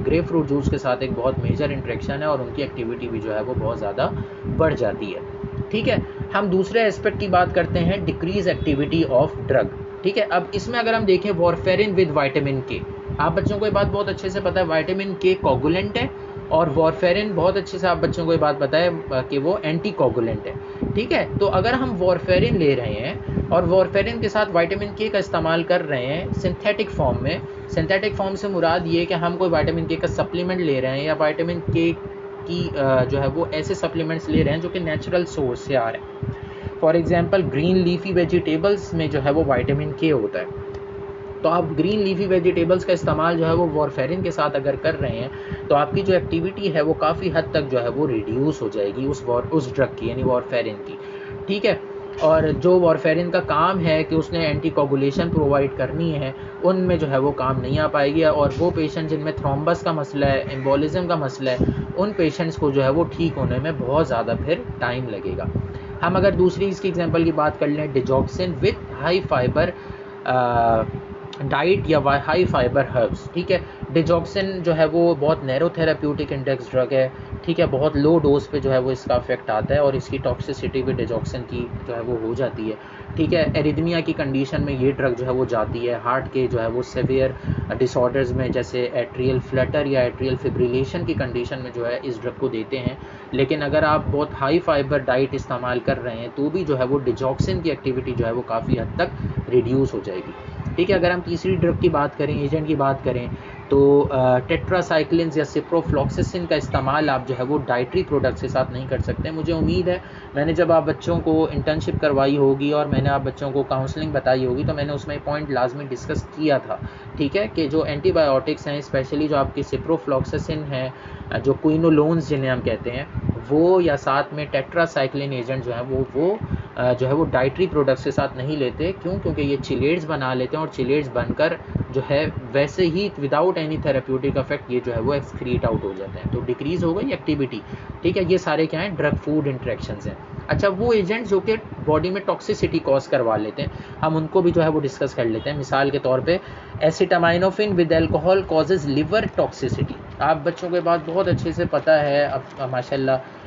ग्रेप फ्रूट जूस के साथ एक बहुत मेजर इंट्रैक्शन है और उनकी एक्टिविटी भी जो है वो बहुत ज़्यादा बढ़ जाती है, ठीक है। हम दूसरे एस्पेक्ट की बात करते हैं, डिक्रीज एक्टिविटी ऑफ ड्रग, ठीक है। अब इसमें अगर हम देखें वारफेरिन विद विटामिन के, आप बच्चों को ये बात बहुत अच्छे से पता है विटामिन के कोगुलेंट है और वारफेरिन बहुत अच्छे से आप बच्चों को ये बात पता है कि वो एंटी कोगुलेंट है, ठीक है। तो अगर हम वारफेरिन ले रहे हैं और वारफेरिन के साथ विटामिन के का इस्तेमाल कर रहे हैं सिंथेटिक फॉर्म में, सिंथेटिक फॉर्म से मुराद ये कि हम कोई विटामिन के का सप्लीमेंट ले रहे हैं या विटामिन के की जो है वो ऐसे सप्लीमेंट्स ले रहे हैं जो कि नेचुरल सोर्स से आ रहे हैं। For example green leafy vegetables में जो है वो विटामिन के होता है, तो आप ग्रीन लीफी वेजिटेबल्स का इस्तेमाल जो है वो वारफेरिन के साथ अगर कर रहे हैं तो आपकी जो एक्टिविटी है वो काफ़ी हद तक जो है वो रिड्यूस हो जाएगी उस ड्रग की, यानी वारफेरिन की, ठीक है। और जो वारफेरिन का काम है कि उसने एंटी कोगुलेशन प्रोवाइड करनी है, उनमें जो है वो काम नहीं आ पाएगी। और वो पेशेंट जिनमें थ्रोम्बस का मसला है, एम्बोलिज्म का मसला है, उन पेशेंट्स को जो है वो ठीक होने में बहुत ज़्यादा फिर टाइम लगेगा। हम अगर दूसरी इसकी एग्जांपल की बात कर लें, digoxin with high fibre diet या हाई फाइबर हर्ब्स, ठीक है। डिजॉक्सिन जो है वो बहुत नैरो थेराप्यूटिक इंडेक्स ड्रग है, ठीक है, बहुत लो डोज पे जो है वो इसका इफेक्ट आता है और इसकी टॉक्सिसिटी भी डिजॉक्सिन की जो है वो हो जाती है, ठीक है। एरिथमिया की कंडीशन में ये ड्रग जो है वो जाती है, हार्ट के जो है वो सेवियर डिसऑर्डर्स में जैसे एट्रियल फ्लटर या एट्रियल फिब्रिलेशन की कंडीशन में जो है इस ड्रग को देते हैं। लेकिन अगर आप बहुत हाई फाइबर डाइट इस्तेमाल कर रहे हैं तो भी जो है वो डिजॉक्सिन की एक्टिविटी जो है वो काफ़ी हद तक रिड्यूस हो जाएगी, ठीक है। अगर हम तीसरी ड्रग की बात करें, एजेंट की बात करें, तो टेट्रासाइक्लिन्स या सिप्रोफ्लॉक्सिसिन का इस्तेमाल आप जो है वो डाइटरी प्रोडक्ट्स के साथ नहीं कर सकते। मुझे उम्मीद है मैंने जब आप बच्चों को इंटर्नशिप करवाई होगी और मैंने आप बच्चों को काउंसलिंग बताई होगी तो मैंने उसमें पॉइंट लाजमी डिस्कस किया था, ठीक है, कि जो एंटीबायोटिक्स हैं, स्पेशली जो आपकी सिप्रोफ्लॉक्सिसिन है, जो क्विनोलोन्स जिन्हें हम कहते हैं, वो या साथ में टेट्रासाइक्लिन एजेंट जो है वो जो है वो डाइटरी प्रोडक्ट्स के साथ नहीं लेते। क्यों? क्योंकि ये चिलेट्स बना लेते हैं और चिलेट्स बनकर जो है वैसे ही विदाउट एनी थेरेप्यूटिक इफेक्ट ये जो है वो एक्सक्रीट आउट हो जाते हैं, तो डिक्रीज़ हो गई एक्टिविटी, ठीक है। ये सारे क्या हैं? ड्रग फूड इंट्रैक्शंस हैं। अच्छा, वो एजेंट्स जो कि बॉडी में टॉक्सिसिटी कॉज करवा लेते हैं, हम उनको भी जो है वो डिस्कस कर लेते हैं। मिसाल के तौर पे acetaminophen with alcohol causes liver toxicity. आप बच्चों के बात बहुत अच्छे से पता है, अब माशाल्लाह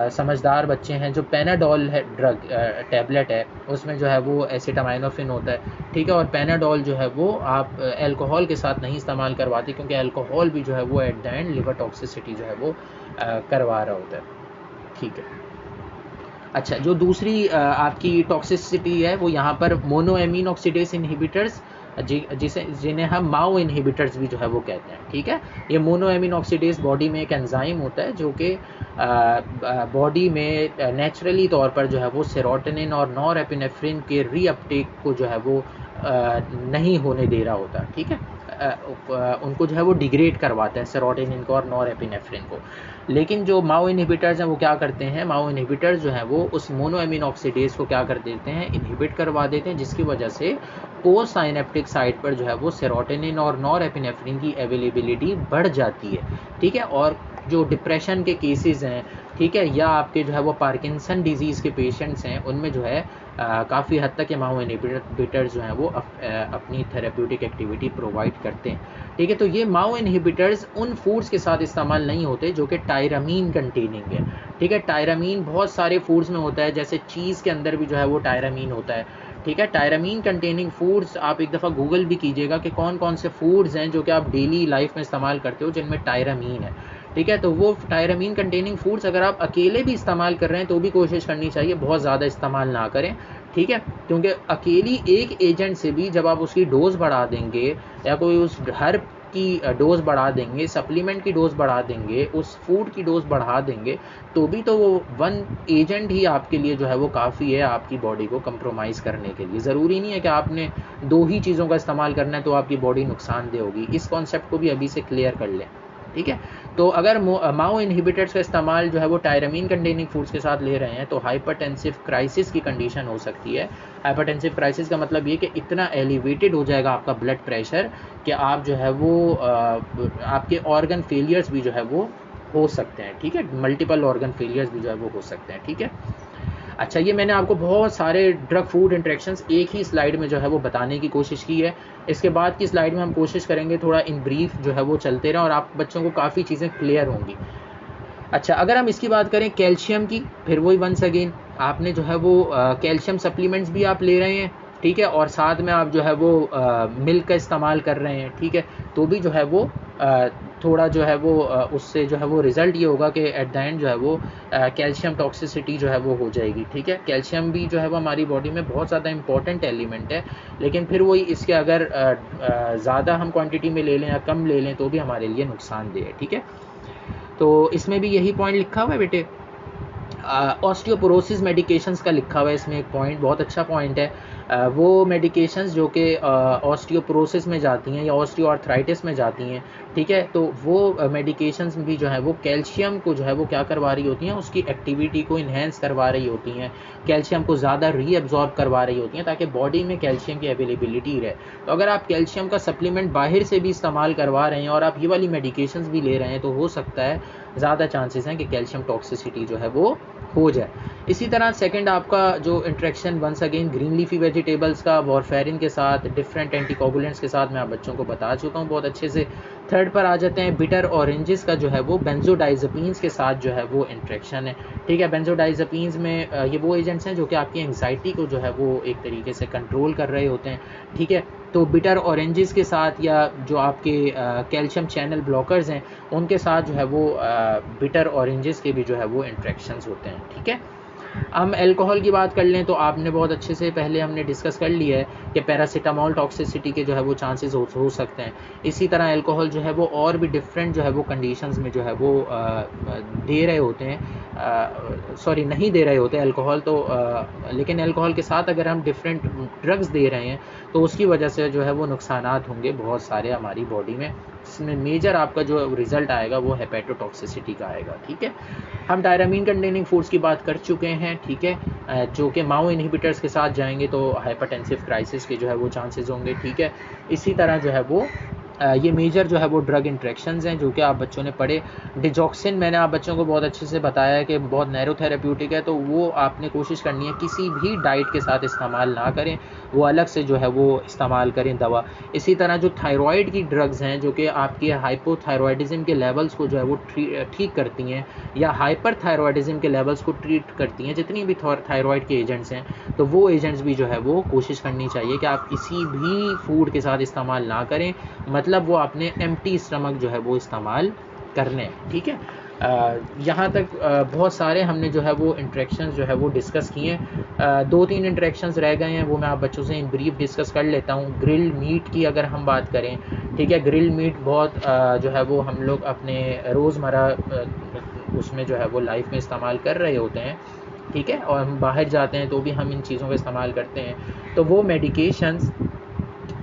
समझदार बच्चे हैं। जो पेनाडोल है ड्रग टैबलेट है, उसमें जो है वो एसिटामाइनोफिन होता है, ठीक है। और पेनाडोल जो है वो आप अल्कोहल के साथ नहीं इस्तेमाल करवाती, क्योंकि अल्कोहल भी जो है वो at the end liver toxicity जो है वो करवा रहा होता है, ठीक है। अच्छा, जो दूसरी आपकी टॉक्सिसिटी है वो यहाँ पर मोनोएमीन ऑक्सीडेज इनहिबिटर्स जिन्हें हम माओ इनहिबिटर्स भी जो है वो कहते हैं, ठीक है। ये मोनोएमिन ऑक्सीडेज बॉडी में एक एंजाइम होता है जो कि बॉडी में नेचुरली तौर पर जो है वो सेरोटोनिन और नॉरएपिनेफ्रिन के रीअपटेक को जो है वो नहीं होने दे रहा होता, ठीक है। उनको जो है वो डिग्रेड करवाता है सेरोटोनिन को और नॉरएपिनेफ्रिन को। लेकिन जो माओ इनहिबिटर्स हैं वो क्या करते हैं, माओ इनहिबिटर्स जो हैं वो उस मोनोएमिन ऑक्सीडेज को क्या कर देते हैं, इनहिबिट करवा देते हैं, जिसकी वजह से पोस्ट साइनेप्टिक साइट पर जो है वो सेरोटोनिन और नॉरएपिनेफ्रिन की अवेलेबिलिटी बढ़ जाती है, ठीक है। और जो डिप्रेशन के केसेस हैं, ठीक है, या आपके जो है वो पार्किंसन डिजीज़ के पेशेंट्स हैं, उनमें जो है काफ़ी हद तक ये माओ इनहिबिटर्स जो हैं वो अपनी थेरेप्यूटिक एक्टिविटी प्रोवाइड करते हैं, ठीक है। तो ये माओ इनहिबिटर्स उन फूड्स के साथ इस्तेमाल नहीं होते जो कि टायरामीन कंटेनिंग है, ठीक है। टायरामीन बहुत सारे फूड्स में होता है, जैसे चीज़ के अंदर भी जो है वो टायरामीन होता है, ठीक है। टायरामीन कंटेनिंग फूड्स आप एक दफ़ा गूगल भी कीजिएगा कि कौन कौन से फूड्स हैं जो कि आप डेली लाइफ में इस्तेमाल करते हो जिनमें टायरामीन है, ठीक है। तो वो टायरामीन कंटेनिंग फूड्स अगर आप अकेले भी इस्तेमाल कर रहे हैं तो भी कोशिश करनी चाहिए बहुत ज़्यादा इस्तेमाल ना करें, ठीक है। क्योंकि अकेली एक एजेंट से भी जब आप उसकी डोज़ बढ़ा देंगे या कोई उस हर्ब की डोज़ बढ़ा देंगे, सप्लीमेंट की डोज़ बढ़ा देंगे, उस फूड की डोज़ बढ़ा देंगे, तो भी तो वो वन एजेंट ही आपके लिए जो है वो काफ़ी है आपकी बॉडी को कंप्रोमाइज़ करने के लिए। ज़रूरी नहीं है कि आपने 2 ही चीज़ों का इस्तेमाल करना है तो आपकी बॉडी नुकसानदेह होगी। इस कॉन्सेप्ट को भी अभी से क्लियर कर लें, ठीक है। तो अगर माओ इनहिबिटर्स का इस्तेमाल जो है वो टायरामीन कंटेनिंग फूड्स के साथ ले रहे हैं तो हाइपरटेंसिव क्राइसिस की कंडीशन हो सकती है। हाइपरटेंसिव क्राइसिस का मतलब ये कि इतना एलिवेटेड हो जाएगा आपका ब्लड प्रेशर कि आप जो है वो आपके ऑर्गन फेलियर्स भी जो है वो हो सकते हैं, ठीक है। मल्टीपल ऑर्गन फेलियर्स भी जो है वो हो सकते हैं, ठीक है। अच्छा, ये मैंने आपको बहुत सारे ड्रग फूड इंटरेक्शंस एक ही स्लाइड में जो है वो बताने की कोशिश की है। इसके बाद की स्लाइड में हम कोशिश करेंगे थोड़ा इन ब्रीफ जो है वो चलते रहें और आप बच्चों को काफ़ी चीज़ें क्लियर होंगी। अच्छा, अगर हम इसकी बात करें कैल्शियम की, फिर वही वंस अगेन आपने जो है वो कैल्शियम सप्लीमेंट्स भी आप ले रहे हैं, ठीक है, और साथ में आप जो है वो मिल्क का इस्तेमाल कर रहे हैं, ठीक है, तो भी जो है वो थोड़ा जो है वो उससे जो है वो रिज़ल्ट ये होगा कि एट द एंड जो है वो कैल्शियम टॉक्सिसिटी जो है वो हो जाएगी, ठीक है। कैल्शियम भी जो है वो हमारी बॉडी में बहुत ज़्यादा इंपॉर्टेंट एलिमेंट है, लेकिन फिर वही इसके अगर ज़्यादा हम क्वांटिटी में ले लें या कम ले लें तो भी हमारे लिए नुकसानदेह है, ठीक है। तो इसमें भी यही पॉइंट लिखा हुआ है बेटे, ऑस्टियोपोरोसिस मेडिकेशंस का लिखा हुआ है इसमें एक पॉइंट, बहुत अच्छा पॉइंट है। वो मेडिकेशंस जो कि ऑस्टियोपोरोसिस में जाती हैं या ऑस्टियोआर्थराइटिस में जाती हैं, ठीक है, तो वो मेडिकेशंस भी जो है वो कैल्शियम को जो है वो क्या करवा रही होती हैं, उसकी एक्टिविटी को इन्हेंस करवा रही होती हैं, कैल्शियम को ज़्यादा रीअब्जॉर्ब करवा रही होती हैं ताकि बॉडी में कैल्शियम की अवेलेबिलिटी रहे। तो अगर आप कैल्शियम का सप्लीमेंट बाहर से भी इस्तेमाल करवा रहे हैं और आप ये वाली मेडिकेशंस भी ले रहे हैं तो हो सकता है ज़्यादा चांसेस हैं कि कैल्शियम टॉक्सिसिटी जो है वो हो जाए। इसी तरह सेकंड आपका जो interaction once again green leafy vegetables का वॉरफेरिन के साथ, डिफरेंट एंटीकोगुलेंट्स के साथ मैं आप बच्चों को बता चुका हूँ बहुत अच्छे से। थर्ड पर आ जाते हैं बिटर ऑरेंजेस का जो है वो बेंजोडाइज़ेपिन्स के साथ जो है वो इंट्रैक्शन है, ठीक है। बेंजोडाइज़ेपिन्स में ये वो एजेंट्स हैं जो कि आपकी एंग्जाइटी को जो है वो एक तरीके से कंट्रोल कर रहे होते हैं, ठीक है। तो बिटर ऑरेंजेस के साथ या जो आपके कैल्शियम चैनल ब्लॉकर्स हैं उनके साथ जो है वो बिटर ऑरेंजेस के भी जो है वो इंट्रैक्शंस होते हैं, ठीक है। हम अल्कोहल की बात कर लें तो आपने बहुत अच्छे से पहले हमने डिस्कस कर लिया है कि पैरासीटामोल टॉक्सिसिटी के जो है वो चांसेस हो सकते हैं। इसी तरह अल्कोहल जो है वो और भी डिफरेंट जो है वो कंडीशंस में जो है वो दे रहे होते हैं, सॉरी नहीं दे रहे होते अल्कोहल तो, लेकिन अल्कोहल के साथ अगर हम डिफरेंट ड्रग्स दे रहे हैं तो उसकी वजह से जो है वो नुकसानात होंगे बहुत सारे हमारी बॉडी में। इसमें मेजर आपका जो रिज़ल्ट आएगा वो हेपेटोटॉक्सिसिटी का आएगा, ठीक है। हम टायरामीन कंटेनिंग फूड्स की बात कर चुके हैं, ठीक है, जो कि माओ इनहिबिटर्स के साथ जाएंगे तो हाइपरटेंसिव क्राइसिस के जो है वो चांसेस होंगे, ठीक है। इसी तरह जो है वो ये मेजर जो है वो ड्रग इंट्रैक्शंस हैं जो कि आप बच्चों ने पढ़े। डिजॉक्सिन मैंने आप बच्चों को बहुत अच्छे से बताया है कि बहुत नैरो थेरेप्यूटिक है, तो वो आपने कोशिश करनी है किसी भी डाइट के साथ इस्तेमाल ना करें, वो अलग से जो है वो इस्तेमाल करें दवा। इसी तरह जो थायराइड की ड्रग्स हैं जो कि आपके हाइपोथायरॉयडिज्म के लेवल्स को जो है वो ठीक करती हैं या हाइपर थायरॉयडिज्म के लेवल्स को ट्रीट करती हैं, जितनी भी थायराइड के एजेंट्स हैं तो वो एजेंट्स भी जो है वो कोशिश करनी चाहिए कि आप किसी भी फूड के साथ इस्तेमाल ना करें, मतलब वो आपने एम्प्टी स्टमक जो है वो इस्तेमाल करने, ठीक है। यहाँ तक बहुत सारे हमने जो है वो इंटरेक्शंस जो है वो डिस्कस किए हैं। 2-3 इंटरेक्शंस रह गए हैं, वो मैं आप बच्चों से इन ब्रीफ डिस्कस कर लेता हूँ। ग्रिल्ड मीट की अगर हम बात करें, ठीक है, ग्रिल्ड मीट बहुत जो है वो हम लोग अपने रोज़मर्रा उसमें जो है वो लाइफ में इस्तेमाल कर रहे होते हैं, ठीक है, और हम बाहर जाते हैं तो भी हम इन चीज़ों का इस्तेमाल करते हैं। तो वो मेडिकेशंस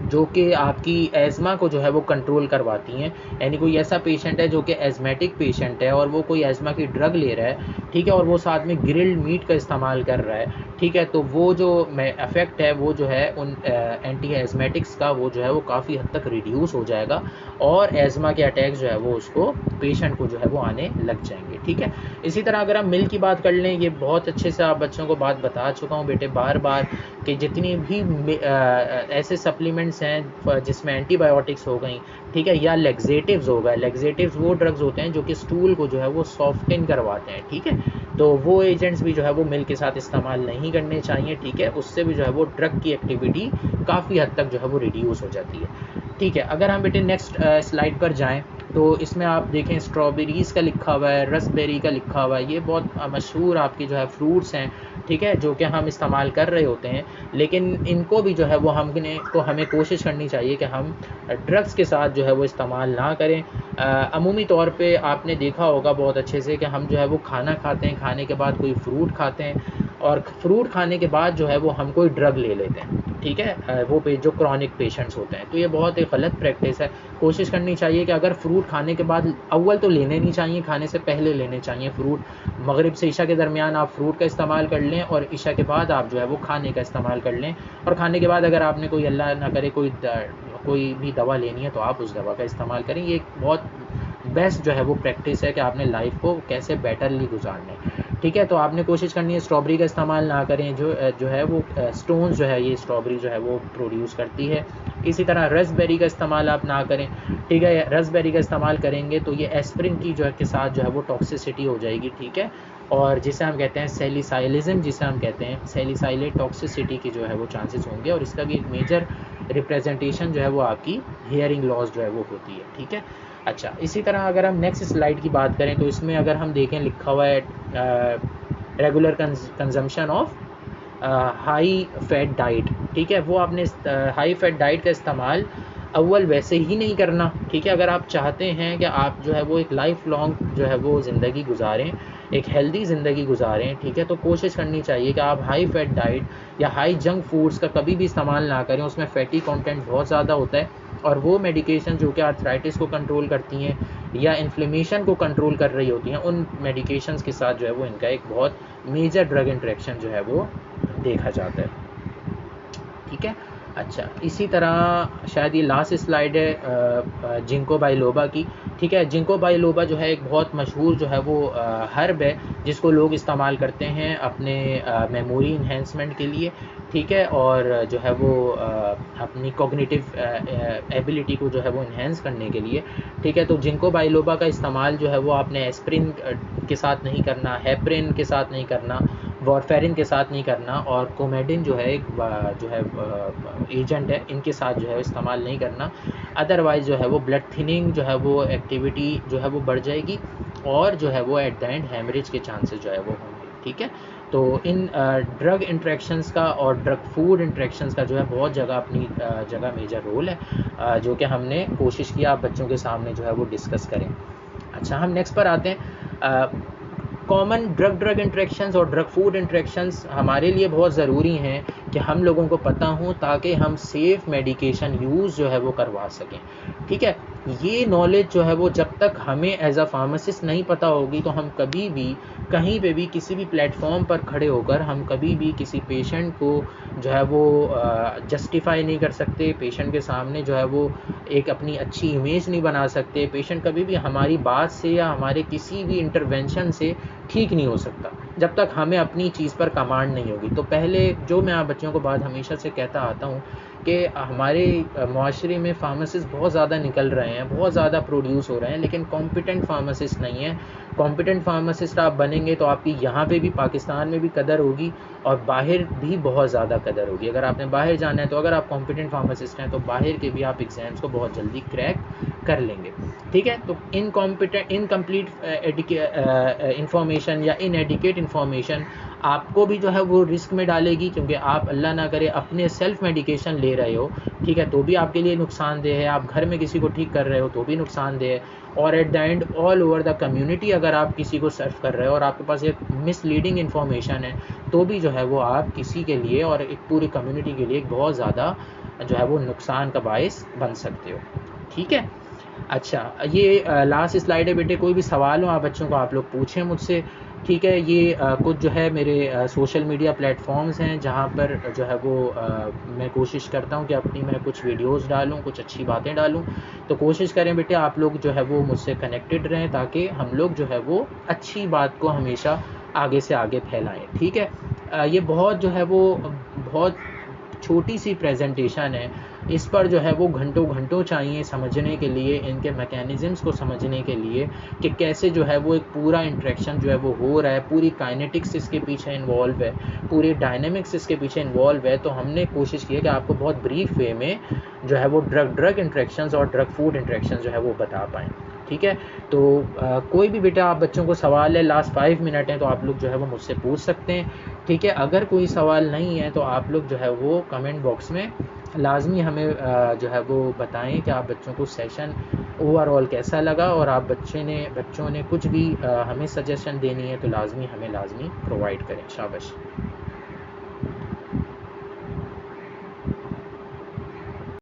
जो कि आपकी एज़मा को जो है वो कंट्रोल करवाती हैं, यानी कोई ऐसा पेशेंट है जो कि एज़मेटिक पेशेंट है और वो कोई एज़मा की ड्रग ले रहा है, ठीक है, और वो साथ में ग्रिल्ड मीट का इस्तेमाल कर रहा है, ठीक है, तो वो जो इफ़ेक्ट है वो जो है उन एंटी एज़मेटिक्स का वो जो है वो काफ़ी हद तक रिड्यूस हो जाएगा और एज़मा के अटैक्स जो है वो उसको पेशेंट को जो है वो आने लग जाएंगे, ठीक है। इसी तरह अगर हम मिल्क की बात कर लें, ये बहुत अच्छे से आप बच्चों को बात बता चुका हूँ बेटे बार बार कि जितनी भी ऐसे सप्लीमेंट्स हैं जिसमें एंटीबायोटिक्स हो गई, ठीक है, या लेग्जेटिव्स हो गए, लेग्जेटिव्स वो ड्रग्स होते हैं जो कि स्टूल को जो है वो सॉफ्टन करवाते हैं, ठीक है, तो वो एजेंट्स भी जो है वो मिल्क के साथ इस्तेमाल नहीं करने चाहिए, ठीक है, उससे भी जो है वो ड्रग की एक्टिविटी काफ़ी हद तक जो है वो रिड्यूस हो जाती है, ठीक है। अगर हम बेटे नेक्स्ट स्लाइड पर जाएं तो इसमें आप देखें स्ट्रॉबेरीज़ का लिखा हुआ है, रसबेरी का लिखा हुआ है, ये बहुत मशहूर आपके जो है फ्रूट्स हैं, ठीक है, जो कि हम इस्तेमाल कर रहे होते हैं, लेकिन इनको भी जो है वो हमें कोशिश करनी चाहिए कि हम ड्रग्स के साथ जो है वो इस्तेमाल ना करें। अमूमी तौर पे आपने देखा होगा बहुत अच्छे से कि हम जो है वो खाना खाते हैं, खाने के बाद कोई फ्रूट खाते हैं और फ्रूट खाने के बाद जो है वो हम कोई ड्रग ले लेते हैं, ठीक है, वो जो क्रॉनिक पेशेंट्स होते हैं, तो ये बहुत एक गलत प्रैक्टिस है। कोशिश करनी चाहिए कि अगर फ्रूट खाने के बाद, अव्वल तो लेने नहीं चाहिए, खाने से पहले लेने चाहिए फ्रूट, मगरिब से इशा के दरमियान आप फ्रूट का इस्तेमाल कर लें और इशा के बाद आप जो है वो खाने का इस्तेमाल कर लें, और खाने के बाद अगर आपने कोई अल्लाह ना करे कोई भी दवा लेनी है तो आप उस दवा का इस्तेमाल करें। ये एक बहुत बेस्ट जो है वो प्रैक्टिस है कि आपने लाइफ को कैसे बेटरली गुजारना है, ठीक है, तो आपने कोशिश करनी है स्ट्रॉबेरी का इस्तेमाल ना करें, जो है वो स्टोन्स जो है ये स्ट्रॉबेरी जो है वो प्रोड्यूस करती है। इसी तरह रसबेरी का इस्तेमाल आप ना करें, ठीक है, रसबेरी का इस्तेमाल करेंगे तो ये एस्प्रिन की जो है के साथ जो है वो टॉक्सिसिटी हो जाएगी, ठीक है, और जिसे हम कहते हैं सैलिसाइलिज्म, जिसे हम कहते हैं सैलिसाइलेट टॉक्सिसिटी की जो है वो चांसेस होंगे, और इसका भी एक मेजर रिप्रेजेंटेशन जो है वो आपकी हियरिंग लॉस जो है वो होती है, ठीक है। अच्छा, इसी तरह अगर हम नेक्स्ट स्लाइड की बात करें तो इसमें अगर हम देखें लिखा हुआ है regular consumption of high fat diet, ठीक है, वो आपने हाई फैट डाइट का इस्तेमाल अव्वल वैसे ही नहीं करना, ठीक है, अगर आप चाहते हैं कि आप जो है वो एक लाइफ लॉन्ग जो है वो ज़िंदगी गुजारें, एक हेल्दी ज़िंदगी गुजारें, ठीक है, तो कोशिश करनी चाहिए कि आप हाई फैट डाइट या हाई जंक फूड्स का कभी भी इस्तेमाल ना करें, उसमें फैटी कंटेंट बहुत ज़्यादा होता है, और वो मेडिकेशन जो कि आर्थराइटिस को कंट्रोल करती हैं या इन्फ्लेमेशन को कंट्रोल कर रही होती हैं, उन मेडिकेशंस के साथ जो है वो इनका एक बहुत मेजर ड्रग इंटरेक्शन जो है वो देखा जाता है, ठीक है। अच्छा, इसी तरह शायद ये लास्ट स्लाइड है जिंको बाइलोबा की, ठीक है, जिंको बाइलोबा जो है एक बहुत मशहूर जो है वो हर्ब है जिसको लोग इस्तेमाल करते हैं अपने मेमोरी इन्हेंसमेंट के लिए, ठीक है, और जो है वो अपनी कॉग्निटिव एबिलिटी को जो है वो इन्हेंस करने के लिए, ठीक है, तो जिंको बाइलोबा का इस्तेमाल जो है वो आपने एस्प्रिन के साथ नहीं करना, हेपरिन के साथ नहीं करना, वॉरफेरिन के साथ नहीं करना, और कोमेडिन जो है एक जो है एजेंट है, इनके साथ जो है इस्तेमाल नहीं करना, अदरवाइज़ जो है वो ब्लड थिनिंग जो है वो एक्टिविटी जो है वो बढ़ जाएगी और जो है वो एट द एंड हेमरेज के चांसेस जो है वो होंगे, ठीक है। तो इन ड्रग इंट्रैक्शंस का और ड्रग फूड इंट्रैक्शंस का जो है बहुत जगह अपनी जगह मेजर रोल है, जो कि हमने कोशिश किया आप बच्चों के सामने जो है वो डिस्कस करें। अच्छा, हम नेक्स्ट पर आते हैं। कॉमन ड्रग इंट्रैक्शंस और ड्रग फूड इंट्रैक्शंस हमारे लिए बहुत ज़रूरी हैं कि हम लोगों को पता हो ताकि हम सेफ़ मेडिकेशन यूज़ जो है वो करवा सकें, ठीक है। ये नॉलेज जो है वो जब तक हमें एज अ फार्मासिस्ट नहीं पता होगी तो हम कभी भी कहीं पे भी किसी भी प्लेटफॉर्म पर खड़े होकर हम कभी भी किसी पेशेंट को जो है वो जस्टिफाई नहीं कर सकते, पेशेंट के सामने जो है वो एक अपनी अच्छी इमेज नहीं बना सकते, पेशेंट कभी भी हमारी बात से या हमारे किसी भी इंटरवेंशन से ठीक नहीं हो सकता जब तक हमें अपनी चीज़ पर कमांड नहीं होगी। तो पहले जो मैं आप बच्चों को बात हमेशा से कहता आता हूँ कि हमारे माशरे में फार्मासिस्ट बहुत ज़्यादा निकल रहे हैं, बहुत ज़्यादा प्रोड्यूस हो रहे हैं, लेकिन कॉम्पिटेंट फार्मासिस्ट नहीं है, कॉम्पिटेंट फार्मासिस्ट आप बनेंगे तो आपकी यहाँ पे भी पाकिस्तान में भी कदर होगी और बाहर भी बहुत ज़्यादा कदर होगी। अगर आपने बाहर जाना है तो अगर आप कॉम्पिटेंट फार्मासिस्ट हैं तो बाहर के भी आप एग्ज़ाम्स को बहुत जल्दी क्रैक कर लेंगे। ठीक है, तो इनकम्प्लीट इंफॉर्मेशन या इनएडिकेट इंफॉर्मेशन आपको भी जो है वो रिस्क में डालेगी, क्योंकि आप अल्लाह ना करे अपने सेल्फ मेडिकेशन ले रहे हो, ठीक है, तो भी आपके लिए नुकसानदेह है। आप घर में किसी को ठीक कर रहे हो तो भी नुकसानदेह है। और at the end all over the community अगर आप किसी को सर्व कर रहे हो और आपके पास एक मिसलीडिंग इन्फॉर्मेशन है तो भी जो है वो आप किसी के लिए और एक पूरी कम्युनिटी के लिए बहुत ज़्यादा जो है वो नुकसान का बायस बन सकते हो। ठीक है, अच्छा, ये लास्ट स्लाइड है बेटे। कोई भी सवाल हो आप बच्चों को आप लोग पूछें मुझसे। ठीक है, ये कुछ जो है मेरे सोशल मीडिया प्लेटफॉर्म्स हैं जहाँ पर जो है वो मैं कोशिश करता हूँ कि अपनी मैं कुछ वीडियोस डालूँ, कुछ अच्छी बातें डालूँ। तो कोशिश करें बेटे आप लोग जो है वो मुझसे कनेक्टेड रहें ताकि हम लोग जो है वो अच्छी बात को हमेशा आगे से आगे फैलाएँ। ठीक है, ये बहुत जो है वो बहुत छोटी सी प्रेजेंटेशन है, इस पर जो है वो घंटों घंटों चाहिए समझने के लिए, इनके मैकेनिज़म्स को समझने के लिए कि कैसे जो है वो एक पूरा इंटरेक्शन जो है वो हो रहा है, पूरी काइनेटिक्स इसके पीछे इन्वॉल्व है, पूरी डायनेमिक्स इसके पीछे इन्वॉल्व है। तो हमने कोशिश की है कि आपको बहुत ब्रीफ वे में जो है वो ड्रग इंटरेक्शंस और ड्रग फूड इंटरेक्शंस जो है वो बता पाएँ। ठीक है, तो कोई भी बेटा आप बच्चों को सवाल है, लास्ट 5 मिनट हैं तो आप लोग जो है वो मुझसे पूछ सकते हैं। ठीक है, अगर कोई सवाल नहीं है तो आप लोग जो है वो कमेंट बॉक्स में लाजमी हमें जो है वो बताएं कि आप बच्चों को सेशन ओवरऑल कैसा लगा, और आप बच्चों ने कुछ भी हमें सजेशन देनी है तो लाजमी प्रोवाइड करें। शाबाश।